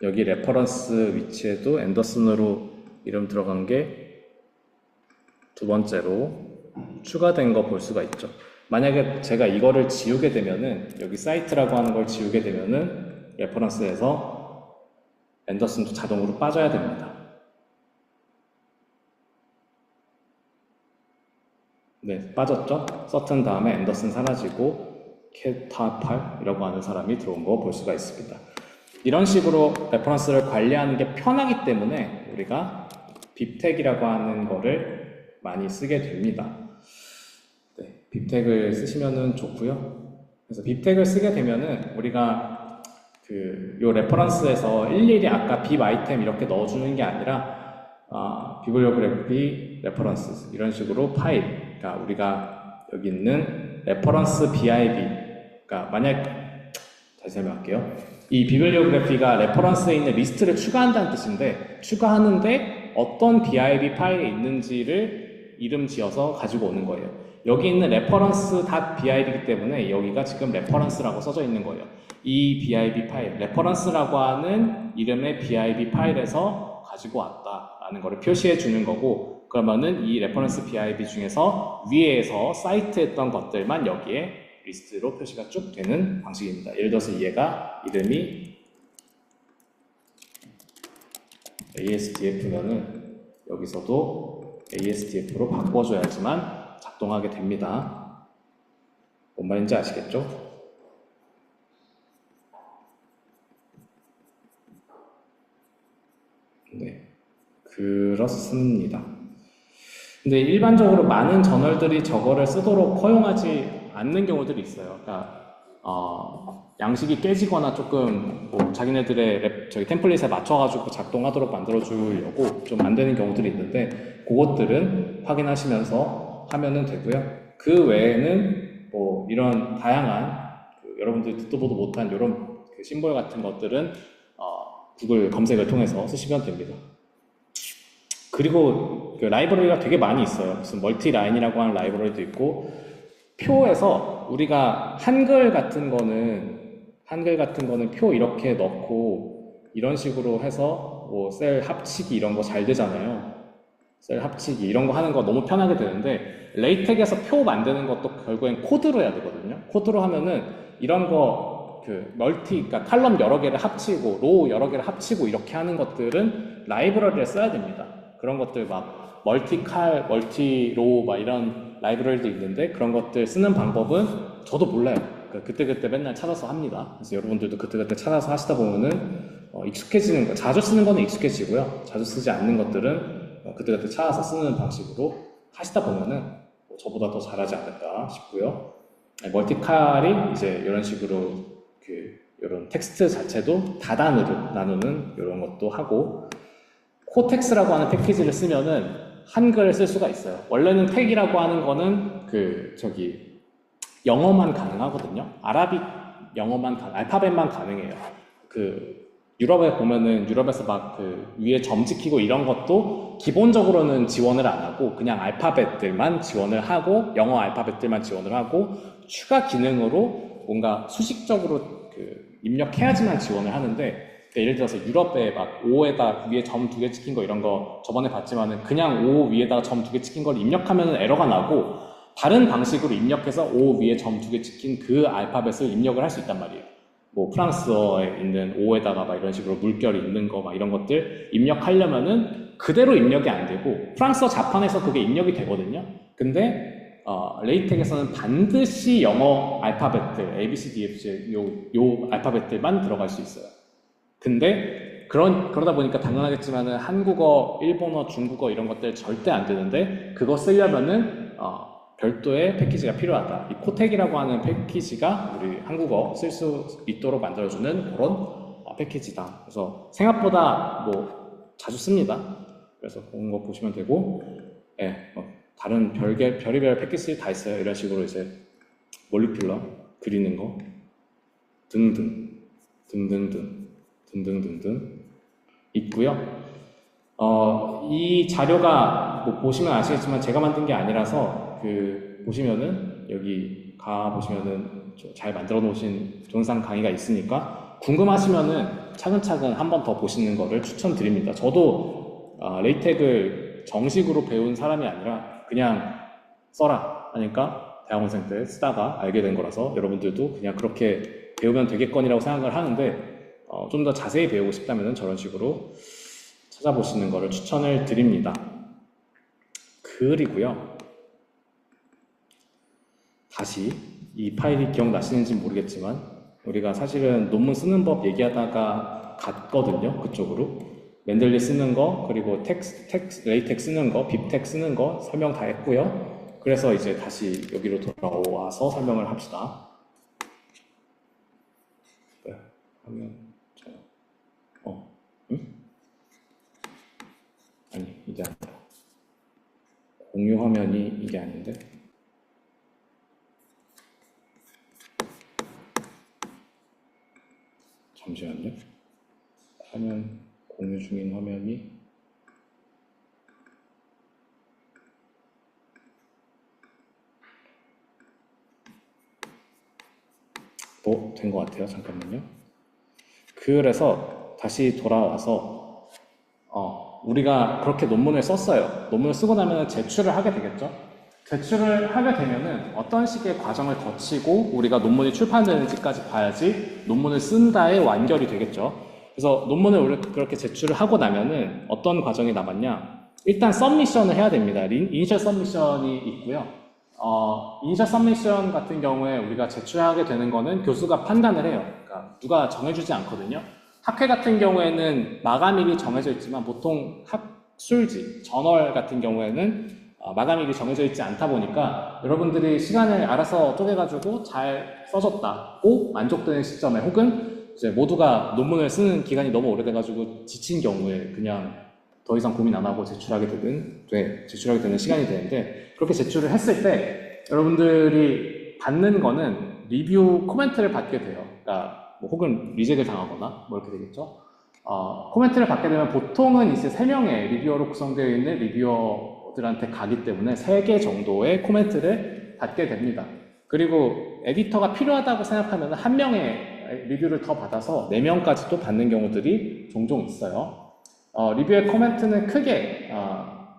여기 레퍼런스 위치에도 앤더슨으로 이름 들어간 게 두 번째로 추가된 거 볼 수가 있죠. 만약에 제가 이거를 지우게 되면은 여기 사이트라고 하는 걸 지우게 되면은 레퍼런스에서 앤더슨도 자동으로 빠져야 됩니다. 네, 빠졌죠? 서튼 다음에 앤더슨 사라지고 캣타팔이라고 하는 사람이 들어온 거 볼 수가 있습니다. 이런 식으로 레퍼런스를 관리하는 게 편하기 때문에 우리가 bibteg이라고 하는 거를 많이 쓰게 됩니다. 네, bibteg을 쓰시면은 좋고요. 그래서 bibteg을 쓰게 되면은 우리가 요 레퍼런스에서 일일이 아까 bib 아이템 이렇게 넣어주는 게 아니라 비블리오그래피 레퍼런스 이런 식으로 파일, 그러니까 우리가 여기 있는 레퍼런스 BIB, 그러니까 만약 다시 설명할게요. 이 비블리오그래피가 레퍼런스에 있는 리스트를 추가한다는 뜻인데 추가하는데 어떤 BIB 파일에 있는지를 이름 지어서 가지고 오는 거예요. 여기 있는 reference.bib이기 때문에 여기가 지금 reference라고 써져 있는 거예요. 이 BIB 파일, reference라고 하는 이름의 BIB 파일에서 가지고 왔다라는 거를 표시해 주는 거고, 그러면은 이 reference BIB 중에서 위에서 사이트했던 것들만 여기에 리스트로 표시가 쭉 되는 방식입니다. 예를 들어서 얘가 이름이 ASDF면은 여기서도 ASDF로 바꿔줘야지만 작동하게 됩니다. 뭔 말인지 아시겠죠? 네, 그렇습니다. 근데 일반적으로 많은 저널들이 저거를 쓰도록 허용하지 않는 경우들이 있어요. 그러니까 양식이 깨지거나 조금 뭐 자기네들의 저기 템플릿에 맞춰가지고 작동하도록 만들어주려고 좀 안 되는 경우들이 있는데 그것들은 확인하시면서 하면은 되고요. 그 외에는 뭐 이런 다양한 여러분들이 듣도 보도 못한 이런 심볼 같은 것들은 구글 검색을 통해서 쓰시면 됩니다. 그리고 그 라이브러리가 되게 많이 있어요. 무슨 멀티라인이라고 하는 라이브러리도 있고 표에서 우리가 한글 같은 거는 표 이렇게 넣고 이런 식으로 해서 뭐 셀 합치기 이런 거 잘 되잖아요. 셀 합치기 이런 거 하는 거 너무 편하게 되는데 레이텍에서 표 만드는 것도 결국엔 코드로 해야 되거든요. 코드로 하면은 이런 거 그러니까 칼럼 여러 개를 합치고 로우 여러 개를 합치고 이렇게 하는 것들은 라이브러리를 써야 됩니다. 그런 것들 막 멀티로우 막 이런 라이브러리도 있는데 그런 것들 쓰는 방법은 저도 몰라요. 그때그때 맨날 찾아서 합니다. 그래서 여러분들도 그때그때 찾아서 하시다 보면은 익숙해지는 거, 자주 쓰는 거는 익숙해지고요. 자주 쓰지 않는 것들은 그때그때 찾아서 쓰는 방식으로 하시다 보면은 저보다 더 잘하지 않을까 싶고요. 멀티칼이 이제 이런 식으로 이런 텍스트 자체도 다단으로 나누는 이런 것도 하고 코텍스라고 하는 패키지를 쓰면은 한글을 쓸 수가 있어요. 원래는 텍이라고 하는 거는 영어만 가능하거든요. 아라빅 영어만 알파벳만 가능해요. 유럽에 보면은 유럽에서 막 위에 점 지키고 이런 것도 기본적으로는 지원을 안 하고 그냥 알파벳들만 지원을 하고 영어 알파벳들만 지원을 하고 추가 기능으로 뭔가 수식적으로 입력해야지만 지원을 하는데 예를 들어서 유럽에 막 O에다 위에 점 2개 찍힌 거 이런 거 저번에 봤지만은 그냥 O 위에다가 점 2개 찍힌 걸 입력하면 에러가 나고 다른 방식으로 입력해서 O 위에 점 2개 찍힌 그 알파벳을 입력을 할 수 있단 말이에요. 뭐 프랑스어에 있는 O에다가 막 이런 식으로 물결이 있는 거 막 이런 것들 입력하려면은 그대로 입력이 안 되고 프랑스어 자판에서 그게 입력이 되거든요. 근데 레이텍에서는 반드시 영어 알파벳들 A, B, C, D, F, G 요 알파벳들만 들어갈 수 있어요. 근데 그러다 보니까 당연하겠지만은 한국어, 일본어, 중국어 이런 것들 절대 안 되는데 그거 쓰려면은 별도의 패키지가 필요하다. 이 코텍이라고 하는 패키지가 우리 한국어 쓸 수 있도록 만들어주는 그런 패키지다. 그래서 생각보다 뭐 자주 씁니다. 그래서 그런 거 보시면 되고, 다른 별의별 패키지 다 있어요. 이런 식으로 이제 몰리큘러 그리는 거 등등 있고요. 이 자료가 뭐 보시면 아시겠지만 제가 만든 게 아니라서 보시면은 여기 보시면은 잘 만들어 놓으신 동영상 강의가 있으니까 궁금하시면은 차근차근 한 번 더 보시는 거를 추천드립니다. 저도 레이텍을 정식으로 배운 사람이 아니라 그냥 써라 하니까 대학원생 때 쓰다가 알게 된 거라서 여러분들도 그냥 그렇게 배우면 되겠거니라고 생각을 하는데 좀 더 자세히 배우고 싶다면 저런 식으로 찾아보시는 거를 추천을 드립니다. 그리고요. 다시 이 파일이 기억나시는지 모르겠지만 우리가 사실은 논문 쓰는 법 얘기하다가 갔거든요. 그쪽으로. 맨들리 쓰는 거, 그리고 레이텍 쓰는 거, 빕텍 쓰는 거 설명 다 했고요. 그래서 이제 다시 여기로 돌아와서 설명을 합시다. 아니, 이게 아니라 공유 화면이 이게 아닌데. 잠시만요. 화면 공유 중인 화면이 된 것 같아요. 잠깐만요. 그래서 다시 돌아와서 우리가 그렇게 논문을 썼어요. 논문을 쓰고 나면 제출을 하게 되겠죠. 제출을 하게 되면은 어떤 식의 과정을 거치고 우리가 논문이 출판되는지까지 봐야지 논문을 쓴다에 완결이 되겠죠. 그래서 논문을 우리가 그렇게 제출을 하고 나면은 어떤 과정이 남았냐? 일단 서미션을 해야 됩니다. 이니셜 서미션이 있고요. 이니셜 서미션 같은 경우에 우리가 제출하게 되는 거는 교수가 판단을 해요. 그러니까 누가 정해주지 않거든요. 학회 같은 경우에는 마감일이 정해져 있지만 보통 학술지, 저널 같은 경우에는 마감일이 정해져 있지 않다 보니까 여러분들이 시간을 알아서 쪼개가지고 잘 써줬다고 만족되는 시점에 혹은 이제 모두가 논문을 쓰는 기간이 너무 오래돼가지고 지친 경우에 그냥 더 이상 고민 안 하고 제출하게 되는 시간이 되는데 그렇게 제출을 했을 때 여러분들이 받는 거는 리뷰 코멘트를 받게 돼요. 그러니까 뭐 혹은 리젝을 당하거나 뭐 이렇게 되겠죠. 코멘트를 받게 되면 보통은 이제 3명의 리뷰어로 구성되어 있는 리뷰어들한테 가기 때문에 3개 정도의 코멘트를 받게 됩니다. 그리고 에디터가 필요하다고 생각하면 1명의 리뷰를 더 받아서 4명까지 또 받는 경우들이 종종 있어요. 리뷰의 코멘트는 크게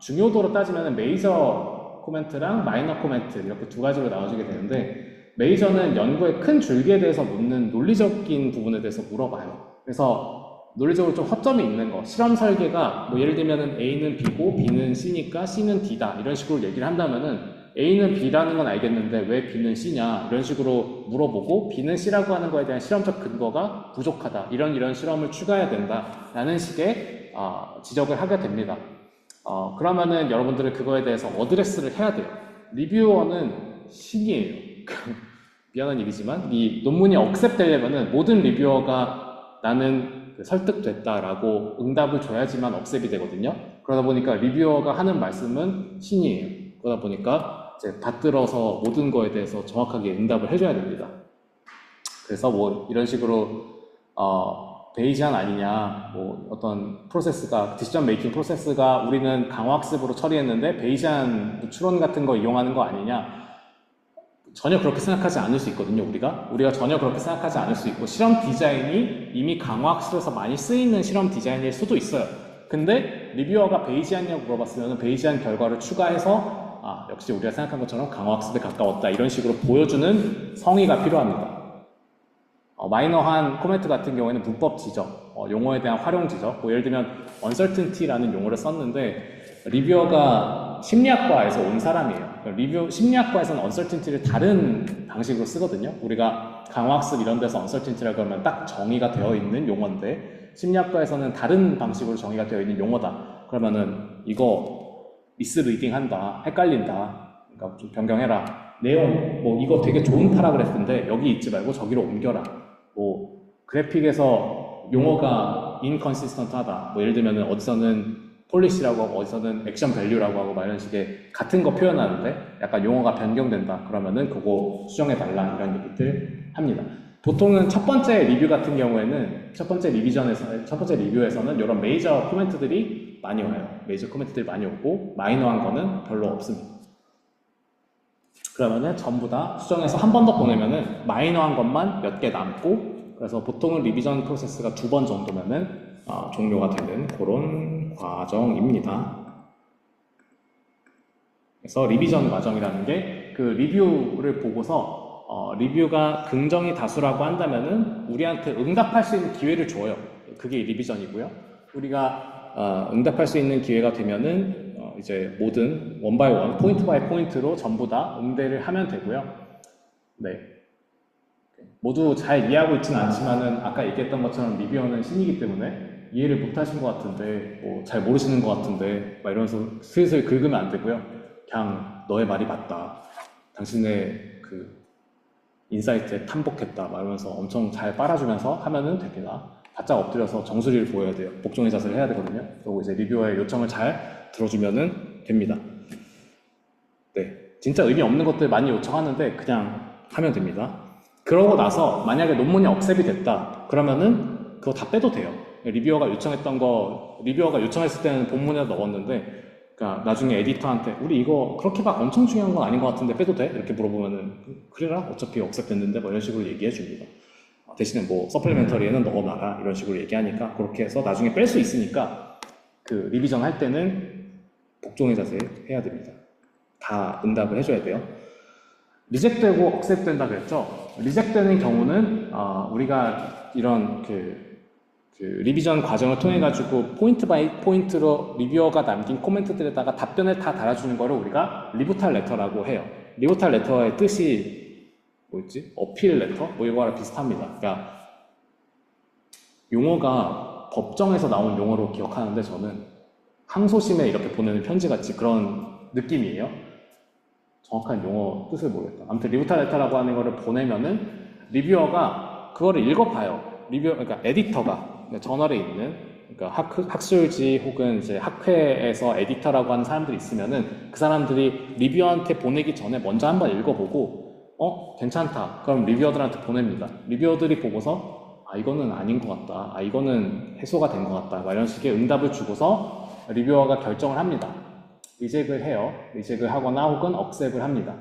중요도로 따지면 메이저 코멘트랑 마이너 코멘트 이렇게 2가지로 나눠지게 되는데 메이저는 연구의 큰 줄기에 대해서 묻는 논리적인 부분에 대해서 물어봐요. 그래서 논리적으로 좀 허점이 있는 거, 실험 설계가 뭐 예를 들면 A는 B고 B는 C니까 C는 D다 이런 식으로 얘기를 한다면은 A는 B라는 건 알겠는데 왜 B는 C냐 이런 식으로 물어보고 B는 C라고 하는 거에 대한 실험적 근거가 부족하다 이런 실험을 추가해야 된다 라는 식의 지적을 하게 됩니다. 그러면은 여러분들은 그거에 대해서 어드레스를 해야 돼요. 리뷰어는 신이에요. 미안한 얘기지만 이 논문이 억셉되려면은 모든 리뷰어가 나는 설득됐다라고 응답을 줘야지만 억셉이 되거든요. 그러다 보니까 리뷰어가 하는 말씀은 신이에요. 그러다 보니까 이제 받들어서 모든 거에 대해서 정확하게 응답을 해줘야 됩니다. 그래서 뭐 이런 식으로 베이지안 아니냐, 뭐 어떤 프로세스가 디시전 메이킹 프로세스가 우리는 강화학습으로 처리했는데 베이지안 추론 같은 거 이용하는 거 아니냐. 전혀 그렇게 생각하지 않을 수 있거든요, 우리가 전혀 그렇게 생각하지 않을 수 있고 실험 디자인이 이미 강화학습에서 많이 쓰이는 실험 디자인일 수도 있어요. 근데 리뷰어가 베이지안이냐고 물어봤으면 베이지안 결과를 추가해서 역시 우리가 생각한 것처럼 강화학습에 가까웠다 이런 식으로 보여주는 성의가 필요합니다. 마이너한 코멘트 같은 경우에는 문법 지적, 용어에 대한 활용 지적, 뭐 예를 들면 uncertainty라는 용어를 썼는데 리뷰어가 심리학과에서 온 사람이에요. 심리학과에서는 uncertainty를 다른 방식으로 쓰거든요. 우리가 강화학습 이런 데서 uncertainty라고 하면 딱 정의가 되어 있는 용어인데 심리학과에서는 다른 방식으로 정의가 되어 있는 용어다. 그러면은 이거 미스리딩 한다, 헷갈린다, 그러니까 좀 변경해라. 내용, 뭐 이거 되게 좋은 파라그래프인데 여기 있지 말고 저기로 옮겨라. 뭐 그래픽에서 용어가 inconsistent하다. 뭐 예를 들면 어디서는 폴리시라고 하고 어디서는 액션 밸류라고 하고 막 이런 식의 같은 거 표현하는데 약간 용어가 변경된다. 그러면은 그거 수정해달라 이런 얘기들 합니다. 보통은 첫 번째 리뷰 같은 경우에는 첫 번째 리뷰에서는 이런 메이저 코멘트들이 많이 와요. 메이저 코멘트들이 많이 오고 마이너한 거는 별로 없습니다. 그러면은 전부 다 수정해서 한 번 더 보내면은 마이너한 것만 몇 개 남고 그래서 보통은 리비전 프로세스가 2번 정도면은 종료가 되는 그런 과정입니다. 그래서 리비전 과정이라는 게 그 리뷰를 보고서 리뷰가 긍정이 다수라고 한다면은 우리한테 응답할 수 있는 기회를 줘요. 그게 리비전이고요. 우리가 응답할 수 있는 기회가 되면은 이제 모든 원 바이 원, 포인트 바이 포인트로 전부 다 응대를 하면 되고요. 네. 모두 잘 이해하고 있지는 않지만은 아까 얘기했던 것처럼 리뷰어는 신이기 때문에 이해를 못 하신 것 같은데, 뭐 잘 모르시는 것 같은데, 막 이러면서 슬슬 긁으면 안 되고요. 그냥 너의 말이 맞다. 당신의 그 인사이트에 탐복했다. 막 이러면서 엄청 잘 빨아주면서 하면은 됩니다. 바짝 엎드려서 정수리를 보여야 돼요. 복종의 자세를 해야 되거든요. 그리고 이제 리뷰어의 요청을 잘 들어주면은 됩니다. 네. 진짜 의미 없는 것들 많이 요청하는데 그냥 하면 됩니다. 그러고 나서 만약에 논문이 억셉이 됐다. 그러면은 그거 다 빼도 돼요. 리뷰어가 요청했을 때는 본문에 넣었는데 그러니까 나중에 에디터한테 우리 이거 그렇게 막 엄청 중요한 건 아닌 것 같은데 빼도 돼? 이렇게 물어보면은 그래라 어차피 억셉 됐는데 뭐 이런 식으로 얘기해 줍니다. 대신에 뭐 서플리멘터리에는 넣어놔라 이런 식으로 얘기하니까 그렇게 해서 나중에 뺄 수 있으니까 그 리비전 할 때는 복종의 자세 해야 됩니다. 다 응답을 해줘야 돼요. 리젝되고 억셉된다 그랬죠? 리젝되는 경우는 우리가 이런 그 리비전 과정을 통해 가지고 포인트 바이 포인트로 리뷰어가 남긴 코멘트들에다가 답변을 다 달아주는 거를 우리가 리부탈 레터라고 해요. 리부탈 레터의 뜻이 뭐였지? 어필 레터? 뭐 이거랑 비슷합니다. 그러니까 용어가 법정에서 나온 용어로 기억하는데 저는 항소심에 이렇게 보내는 편지 같이 그런 느낌이에요. 정확한 용어 뜻을 모르겠다. 아무튼 리뷰타 레터라고 하는 거를 보내면은 리뷰어가 그거를 읽어봐요. 그러니까 에디터가 저널에 있는 그러니까 학술지 혹은 이제 학회에서 에디터라고 하는 사람들이 있으면은 그 사람들이 리뷰어한테 보내기 전에 먼저 한번 읽어보고 괜찮다. 그럼 리뷰어들한테 보냅니다. 리뷰어들이 보고서 이거는 아닌 것 같다. 이거는 해소가 된 것 같다. 이런 식의 응답을 주고서 리뷰어가 결정을 합니다. 리젝을 해요. 리젝을 하거나 혹은 억셉을 합니다.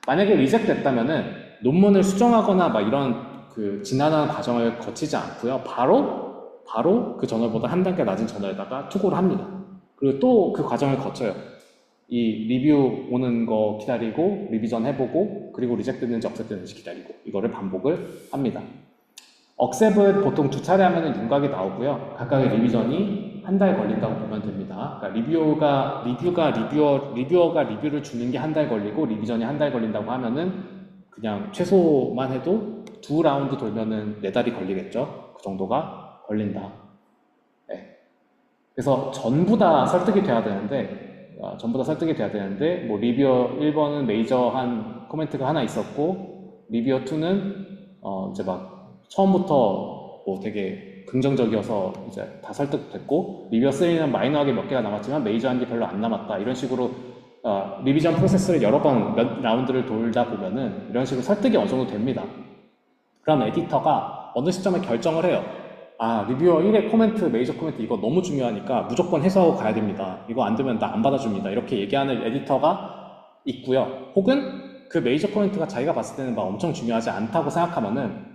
만약에 리젝 됐다면은 논문을 수정하거나 이런 그 진단하는 과정을 거치지 않고요. 바로 그 저널보다 한 단계 낮은 저널에다가 투고를 합니다. 그리고 또 그 과정을 거쳐요. 이 리뷰 오는 거 기다리고 리비전 해보고 그리고 리젝 됐는지 억셉 됐는지 기다리고 이거를 반복을 합니다. 억셉은 보통 2차례 하면은 윤곽이 나오고요. 각각의 리비전이 한 달 걸린다고 보면 됩니다. 그러니까 리뷰어가 리뷰를 주는 게 한 달 걸리고 리비전이 한 달 걸린다고 하면은 그냥 최소만 해도 2라운드 돌면은 4달이 걸리겠죠. 그 정도가 걸린다. 네. 그래서 전부 다 설득이 돼야 되는데 뭐 리뷰어 1번은 메이저한 코멘트가 하나 있었고 리뷰어 2는 이제 처음부터 뭐 되게 긍정적이어서 이제 다 설득됐고 리뷰어 3는 마이너하게 몇 개가 남았지만 메이저한 게 별로 안 남았다. 이런 식으로 리비전 프로세스를 여러 번 몇 라운드를 돌다 보면은 이런 식으로 설득이 어느 정도 됩니다. 그럼 에디터가 어느 시점에 결정을 해요. 리뷰어 1의 코멘트, 메이저 코멘트 이거 너무 중요하니까 무조건 해소하고 가야 됩니다. 이거 안 되면 나 안 받아줍니다. 이렇게 얘기하는 에디터가 있고요. 혹은 그 메이저 코멘트가 자기가 봤을 때는 엄청 중요하지 않다고 생각하면은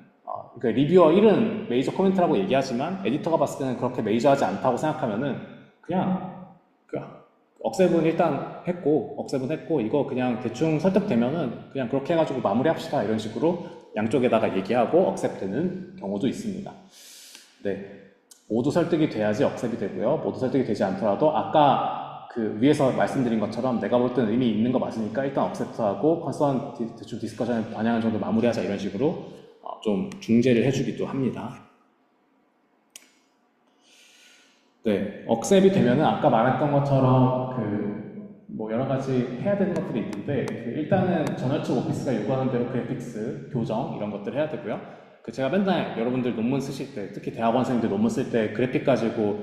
그러니까 리뷰어 1은 메이저 코멘트라고 얘기하지만 에디터가 봤을 때는 그렇게 메이저하지 않다고 생각하면은 그냥 억셉은 일단 했고 이거 그냥 대충 설득되면은 그냥 그렇게 해가지고 마무리합시다 이런 식으로 양쪽에다가 얘기하고 억셉되는 경우도 있습니다. 네, 모두 설득이 돼야지 억셉이 되고요. 모두 설득이 되지 않더라도 아까 그 위에서 말씀드린 것처럼 내가 볼 때는 의미 있는 거 맞으니까 일단 억셉트하고 컨선 대충 디스커션을 반영한 정도 마무리하자 이런 식으로 좀 중재를 해주기도 합니다. 네, 억셉이 되면은 아까 말했던 것처럼 뭐 여러 가지 해야 되는 것들이 있는데 일단은 저널 측 오피스가 요구하는 대로 그래픽스, 교정 이런 것들 해야 되고요. 제가 맨날 여러분들 논문 쓰실 때 특히 대학원생들 논문 쓸 때 그래픽 가지고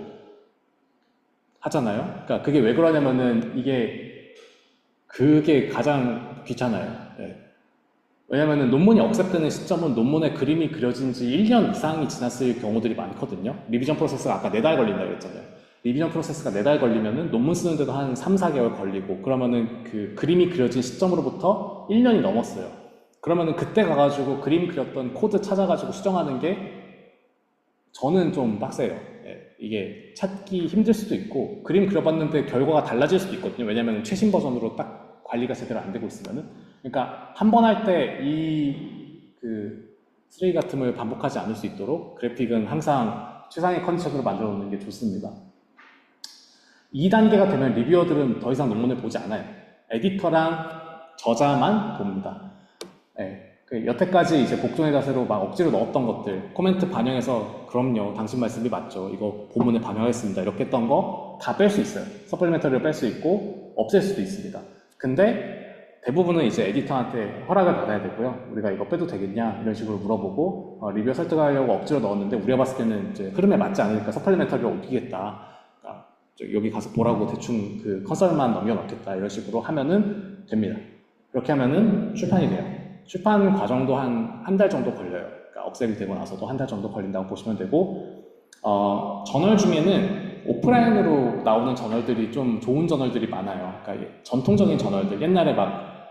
하잖아요. 그러니까 그게 왜 그러냐면은 그게 가장 귀찮아요. 네. 왜냐면은 논문이 억셉되는 시점은 논문에 그림이 그려진 지 1년 이상이 지났을 경우들이 많거든요. 리비전 프로세스가 아까 4달 걸린다고 했잖아요. 리비전 프로세스가 4달 걸리면은 논문 쓰는데도 한 3, 4개월 걸리고 그러면은 그 그림이 그려진 시점으로부터 1년이 넘었어요. 그러면은 그때 가가지고 그림 그렸던 코드 찾아가지고 수정하는 게 저는 좀 빡세요. 이게 찾기 힘들 수도 있고 그림 그려봤는데 결과가 달라질 수도 있거든요. 왜냐면 최신 버전으로 딱 관리가 제대로 안 되고 있으면은 그러니까 한 번 할 때 쓰레기 같음을 반복하지 않을 수 있도록 그래픽은 항상 최상의 컨디션으로 만들어 놓는 게 좋습니다. 2단계가 되면 리뷰어들은 더 이상 논문을 보지 않아요. 에디터랑 저자만 봅니다. 여태까지 이제 복종의 자세로 억지로 넣었던 것들 코멘트 반영해서 그럼요 당신 말씀이 맞죠 이거 본문에 반영하겠습니다 이렇게 했던 거 다 뺄 수 있어요. 서플리멘터리를 뺄 수 있고 없앨 수도 있습니다. 근데 대부분은 이제 에디터한테 허락을 받아야 되고요. 우리가 이거 빼도 되겠냐 이런 식으로 물어보고 리뷰어 설득하려고 억지로 넣었는데 우리가 봤을 때는 이제 흐름에 맞지 않으니까 서플리멘터리를 옮기겠다. 그러니까 여기 가서 보라고 대충 그 컨설만 넘겨놓겠다 이런 식으로 하면은 됩니다. 그렇게 하면은 출판이 돼요. 출판 과정도 한 달 정도 걸려요. 그러니까 억셉이 되고 나서도 한 달 정도 걸린다고 보시면 되고 저널 중에는 오프라인으로 나오는 저널들이 좀 좋은 저널들이 많아요. 그러니까 전통적인 저널들 옛날에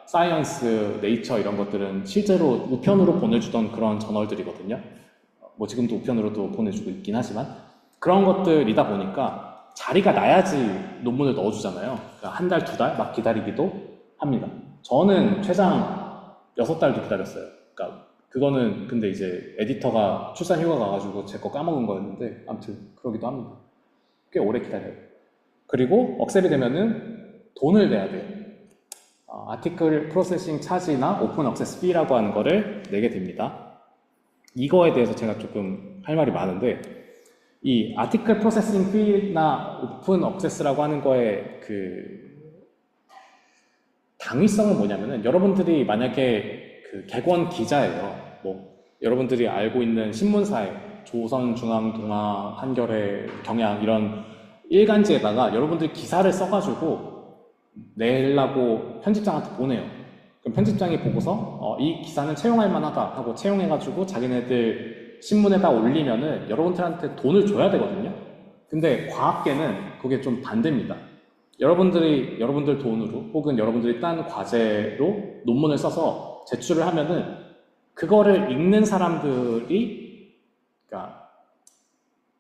사이언스, 네이처 이런 것들은 실제로 우편으로 보내주던 그런 저널들이거든요. 뭐 지금도 우편으로도 보내주고 있긴 하지만 그런 것들이다 보니까 자리가 나야지 논문을 넣어주잖아요. 그러니까 한 달, 2달 기다리기도 합니다. 저는 최장 6달도 기다렸어요. 그러니까 그거는 근데 이제 에디터가 출산 휴가 가가지고 제 거 까먹은 거였는데 아무튼 그러기도 합니다. 꽤 오래 기다려요. 그리고 억셉이 되면은 돈을 내야 돼요. 아티클 프로세싱 차지나 오픈 억세스 피라고 하는 거를 내게 됩니다. 이거에 대해서 제가 조금 할 말이 많은데 이 아티클 프로세싱 피나 오픈 억세스라고 하는 거에 당위성은 뭐냐면은 여러분들이 만약에 그 객원 기자예요. 뭐 여러분들이 알고 있는 신문사에 조선, 중앙, 동아, 한겨레, 경향 이런 일간지에다가 여러분들이 기사를 써가지고 내려고 편집장한테 보내요. 그럼 편집장이 보고서 이 기사는 채용할 만하다 하고 채용해가지고 자기네들 신문에다 올리면은 여러분들한테 돈을 줘야 되거든요. 근데 과학계는 그게 좀 반대입니다. 여러분들 돈으로 혹은 여러분들이 딴 과제로 논문을 써서 제출을 하면은 그거를 읽는 사람들이 그러니까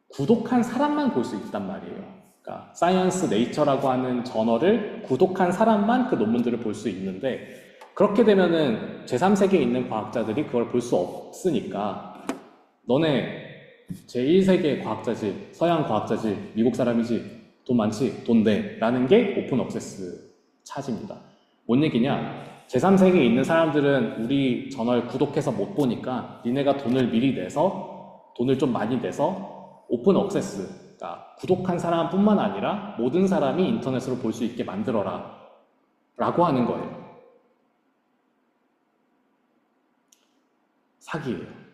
구독한 사람만 볼 수 있단 말이에요. 그러니까 사이언스 네이처라고 하는 저널을 구독한 사람만 그 논문들을 볼 수 있는데 그렇게 되면은 제3세계에 있는 과학자들이 그걸 볼 수 없으니까 너네 제1세계 과학자지, 서양 과학자지, 미국 사람이지, 돈 많지, 돈 내 라는 게 오픈 억세스 차지입니다. 뭔 얘기냐? 제3세계에 있는 사람들은 우리 저널 구독해서 못 보니까 니네가 돈을 미리 내서 돈을 좀 많이 내서 오픈 억세스, 그러니까 구독한 사람뿐만 아니라 모든 사람이 인터넷으로 볼 수 있게 만들어라 라고 하는 거예요. 사기예요.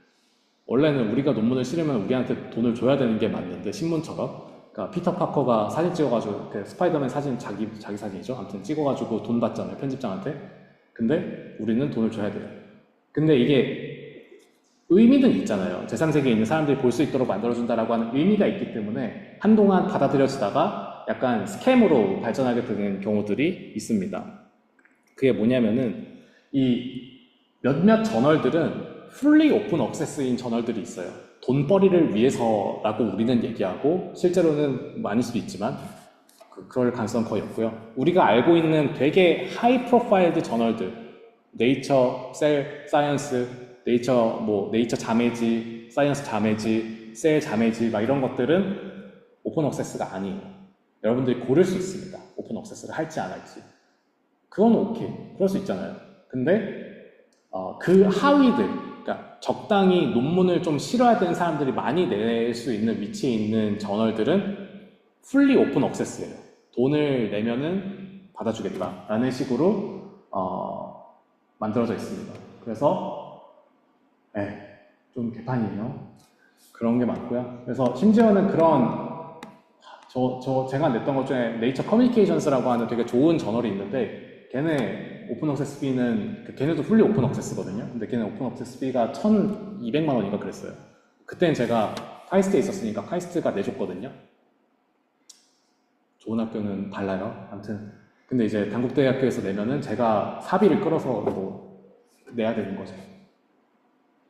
원래는 우리가 논문을 실으면 우리한테 돈을 줘야 되는 게 맞는데 신문처럼 그러니까 피터 파커가 사진 찍어가지고 그 스파이더맨 사진 자기 사진이죠. 아무튼 찍어가지고 돈 받잖아요. 편집장한테. 근데 우리는 돈을 줘야 돼요. 근데 이게 의미는 있잖아요. 제3세계에 있는 사람들이 볼 수 있도록 만들어준다라고 하는 의미가 있기 때문에 한동안 받아들여지다가 약간 스캠으로 발전하게 되는 경우들이 있습니다. 그게 뭐냐면은 이 몇몇 저널들은 풀리 오픈 억세스인 저널들이 있어요. 돈벌이를 위해서라고 우리는 얘기하고 실제로는 많을 수도 있지만 그럴 가능성은 거의 없고요. 우리가 알고 있는 되게 하이 프로파일드 저널들 네이처, 셀, 사이언스, 네이처 자매지, 사이언스 자매지, 셀 자매지 막 이런 것들은 오픈 억세스가 아니에요. 여러분들이 고를 수 있습니다. 오픈 억세스를 할지 안 할지. 그건 오케이. 그럴 수 있잖아요. 근데 그 하위들, 그러니까 적당히 논문을 좀 실어야 되는 사람들이 많이 낼 수 있는 위치에 있는 저널들은 풀리 오픈 억세스예요. 돈을 내면은 받아주겠다라는 식으로 만들어져 있습니다. 그래서 좀 개판이에요. 그런 게 많고요. 그래서 심지어는 그런 제가 냈던 것 중에 네이처 커뮤니케이션스라고 하는 되게 좋은 저널이 있는데 걔네 오픈 억세스 비는 걔네도 풀리 오픈 억세스거든요. 근데 걔네 오픈 억세스 비가 1,200만 원인가 그랬어요. 그때는 제가 카이스트에 있었으니까 카이스트가 내줬거든요. 좋은 학교는 달라요. 아무튼 근데 이제 단국대학교에서 내면은 제가 사비를 끌어서 뭐 내야 되는 거죠.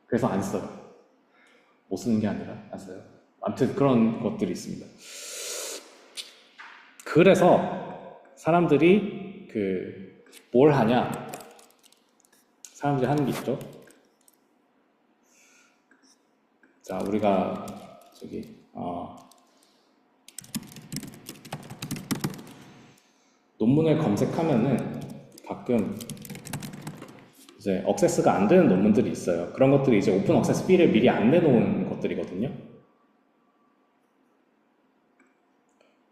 그래서 안 써요. 못 쓰는 게 아니라 안 써요. 아무튼 그런 것들이 있습니다. 그래서 사람들이 뭘 하냐? 사람들이 하는 게 있죠. 자, 우리가 논문을 검색하면은 가끔 이제 억세스가 안 되는 논문들이 있어요. 그런 것들이 이제 오픈 억세스 피를 미리 안 내놓은 것들이거든요.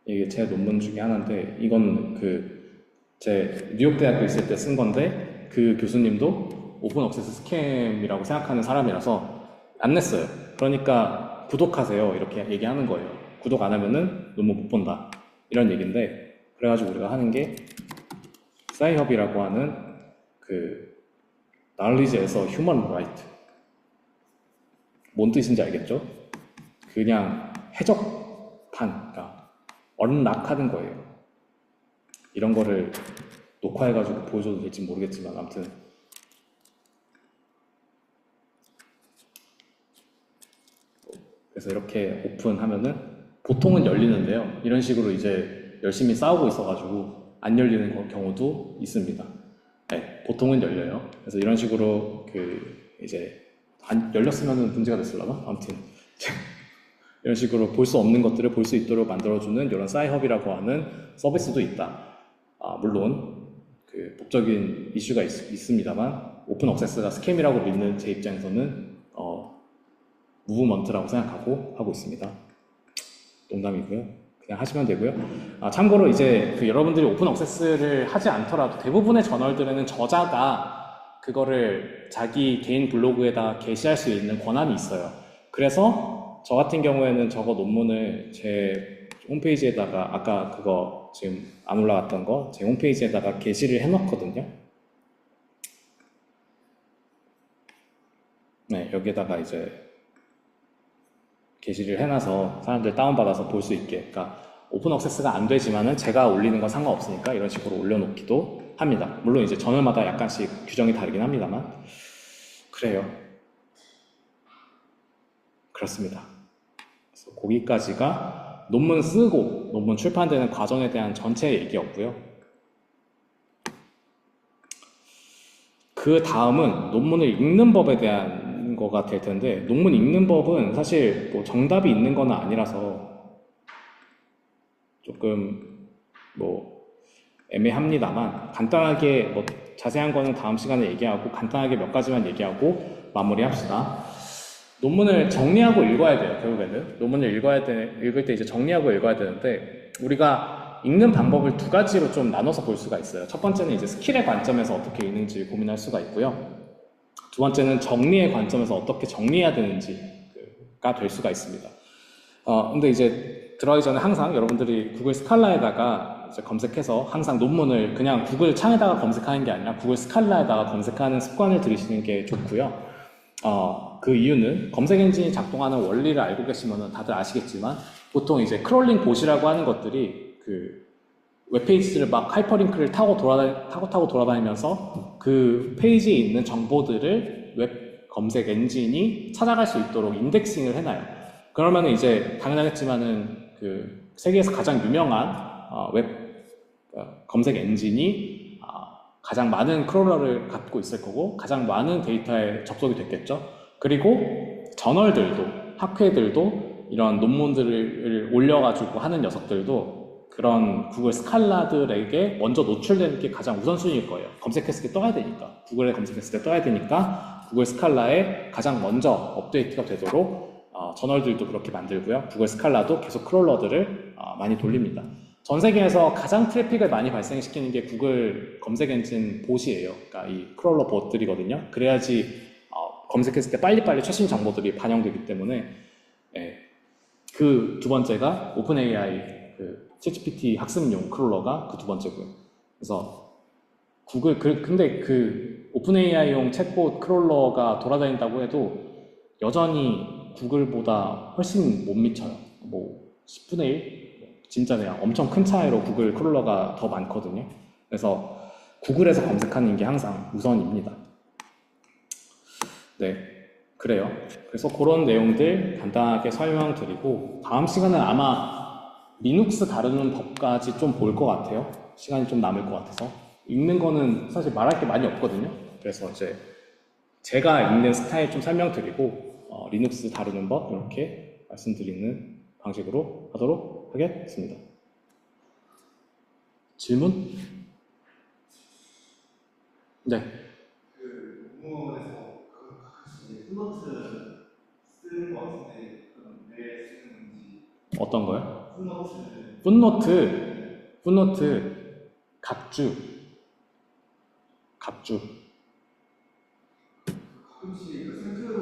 이게 제 논문 중에 하나인데 이건 제 뉴욕 대학교 있을 때 쓴 건데 그 교수님도 오픈 억세스 스캠이라고 생각하는 사람이라서 안 냈어요. 그러니까 구독하세요 이렇게 얘기하는 거예요. 구독 안 하면은 논문 못 본다 이런 얘기인데 그래가지고 우리가 하는 게 사이허비라고 하는 knowledge에서 human right 뭔 뜻인지 알겠죠? 그냥 해적판, 그러니까 언락하는 거예요. 이런 거를 녹화해가지고 보여줘도 될지 모르겠지만 아무튼 그래서 이렇게 오픈하면은 보통은 열리는데요. 이런 식으로 이제 열심히 싸우고 있어가지고 안 열리는 경우도 있습니다. 네, 보통은 열려요. 그래서 이런 식으로 이제 안 열렸으면 문제가 됐을라나? 아무튼 이런 식으로 볼 수 없는 것들을 볼 수 있도록 만들어주는 이런 사이허비라고 하는 서비스도 있다. 물론 법적인 이슈가 있습니다만 오픈 억세스가 스캠이라고 믿는 제 입장에서는 무브먼트라고 생각하고 하고 있습니다. 농담이고요. 그냥 하시면 되고요. 참고로 이제 그 여러분들이 오픈 액세스를 하지 않더라도 대부분의 저널들에는 저자가 그거를 자기 개인 블로그에다가 게시할 수 있는 권한이 있어요. 그래서 저 같은 경우에는 저거 논문을 제 홈페이지에다가 아까 그거 지금 안 올라갔던 거 제 홈페이지에다가 게시를 해놓거든요. 네, 여기에다가 이제 게시를 해놔서 사람들 다운받아서 볼 수 있게. 그러니까 오픈 액세스가 안 되지만은 제가 올리는 건 상관없으니까 이런 식으로 올려놓기도 합니다. 물론 이제 저널마다 약간씩 규정이 다르긴 합니다만. 그래요. 그렇습니다. 그래서 거기까지가 논문 쓰고 논문 출판되는 과정에 대한 전체 얘기였고요. 그 다음은 논문을 읽는 법에 대한 거가 될 텐데, 논문 읽는 법은 사실 뭐 정답이 있는 건 아니라서 조금 뭐 애매합니다만, 간단하게 뭐 자세한 거는 다음 시간에 얘기하고 간단하게 몇 가지만 얘기하고 마무리합시다. 논문을 정리하고 읽어야 돼요. 결국에는 논문을 읽을 때 이제 정리하고 읽어야 되는데, 우리가 읽는 방법을 두 가지로 좀 나눠서 볼 수가 있어요. 첫 번째는 이제 스킬의 관점에서 어떻게 읽는지 고민할 수가 있고요. 두 번째는 정리의 관점에서 어떻게 정리해야 되는지가 될 수가 있습니다. 근데 이제 들어가기 전에 항상 여러분들이 구글 스칼라에다가 이제 검색해서 항상 논문을 그냥 구글 창에다가 검색하는 게 아니라 구글 스칼라에다가 검색하는 습관을 들이시는 게 좋고요. 그 이유는 검색 엔진이 작동하는 원리를 알고 계시면 다들 아시겠지만, 보통 이제 크롤링 봇이라고 하는 것들이 그 웹페이지를 막 하이퍼링크를 타고 돌아다니면서 그 페이지에 있는 정보들을 웹 검색 엔진이 찾아갈 수 있도록 인덱싱을 해놔요. 그러면 이제 당연하겠지만은 그 세계에서 가장 유명한 웹 검색 엔진이 가장 많은 크롤러를 갖고 있을 거고 가장 많은 데이터에 접속이 됐겠죠. 그리고 저널들도 학회들도 이런 논문들을 올려가지고 하는 녀석들도 그런 구글 스칼라들에게 먼저 노출되는 게 가장 우선순위일 거예요. 검색했을 때 떠야 되니까. 구글에 검색했을 때 떠야 되니까 구글 스칼라에 가장 먼저 업데이트가 되도록 저널들도 그렇게 만들고요. 구글 스칼라도 계속 크롤러들을 많이 돌립니다. 전 세계에서 가장 트래픽을 많이 발생시키는 게 구글 검색 엔진 봇이에요. 그러니까 이 크롤러 봇들이거든요. 그래야지 검색했을 때 빨리빨리 최신 정보들이 반영되기 때문에. 그 두 번째가 오픈 AI 그 ChatGPT 학습용 크롤러가 그 두 번째고요. 그래서 구글 근데 그 오픈 AI용 챗봇 크롤러가 돌아다닌다고 해도 여전히 구글보다 훨씬 못 미쳐요. 뭐 10분의 1? 진짜 그냥 엄청 큰 차이로 구글 크롤러가 더 많거든요. 그래서 구글에서 검색하는 게 항상 우선입니다. 네, 그래요. 그래서 그런 내용들 간단하게 설명드리고, 다음 시간은 아마 리눅스 다루는 법까지 좀 볼 것 같아요. 시간이 좀 남을 것 같아서. 읽는 거는 사실 말할 게 많이 없거든요. 그래서 이제 제가 읽는 스타일 좀 설명드리고 리눅스 다루는 법 이렇게 말씀드리는 방식으로 하도록 하겠습니다. 질문? 네. 그 논문에서 가끔씩 풋노트 쓰는 거 같은데 그건 왜 쓰는지. 어떤 거요? 풋노트. 풋노트 각주. 가끔씩 그 생글을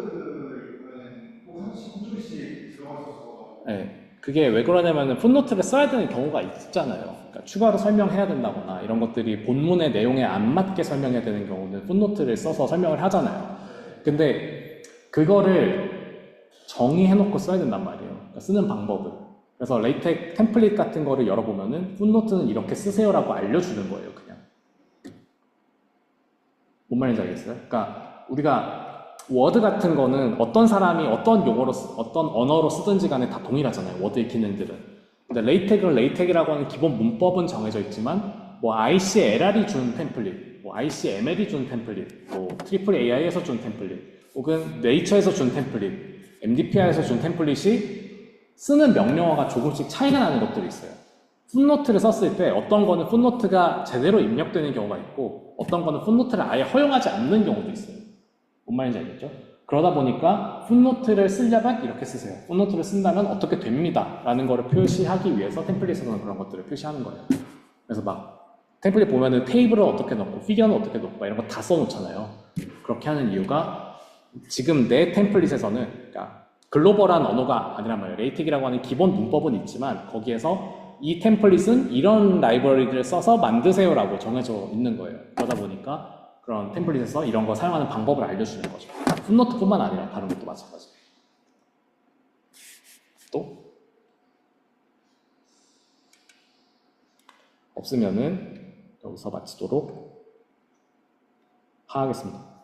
보면 꼭 한 줄씩 들어가서. 네. 그게 왜 그러냐면은 풋노트를 써야 되는 경우가 있잖아요. 그러니까 추가로 설명해야 된다거나 이런 것들이 본문의 내용에 안 맞게 설명해야 되는 경우는 풋노트를 써서 설명을 하잖아요. 근데 그거를 정의해놓고 써야 된단 말이에요. 그러니까 쓰는 방법을. 그래서 레이텍 템플릿 같은 거를 열어보면은 풋노트는 이렇게 쓰세요라고 알려주는 거예요, 그냥. 뭔 말인지 알겠어요? 그러니까 우리가 워드 같은 거는 어떤 사람이 어떤 용어로 어떤 언어로 쓰든지 간에 다 동일하잖아요. 워드의 기능들은. 근데 레이텍은 레이텍이라고 하는 기본 문법은 정해져 있지만 뭐 ICLR이 준 템플릿, 뭐 ICML이 준 템플릿, 뭐 트리플 AI에서 준 템플릿, 혹은 네이처에서 준 템플릿, MDPI에서 준 템플릿이 쓰는 명령어가 조금씩 차이가 나는 것들이 있어요. 풋노트를 썼을 때 어떤 거는 풋노트가 제대로 입력되는 경우가 있고 어떤 거는 풋노트를 아예 허용하지 않는 경우도 있어요. 뭔 말인지 알겠죠? 그러다 보니까 풋노트를 쓰려면 이렇게 쓰세요. 풋노트를 쓴다면 어떻게 됩니다. 라는 거를 표시하기 위해서 템플릿에서는 그런 것들을 표시하는 거예요. 그래서 막 템플릿 보면은 테이블을 어떻게 넣고 피겨는 어떻게 넣고 이런 거 다 써놓잖아요. 그렇게 하는 이유가 지금 내 템플릿에서는 그러니까 글로벌한 언어가 아니란 말이에요. 레이텍이라고 하는 기본 문법은 있지만 거기에서 이 템플릿은 이런 라이브러리를 써서 만드세요라고 정해져 있는 거예요. 그러다 보니까 그런 템플릿에서 이런 거 사용하는 방법을 알려주는 거죠. 풋노트뿐만 아니라 다른 것도 마찬가지. 또 없으면은 여기서 마치도록 하겠습니다.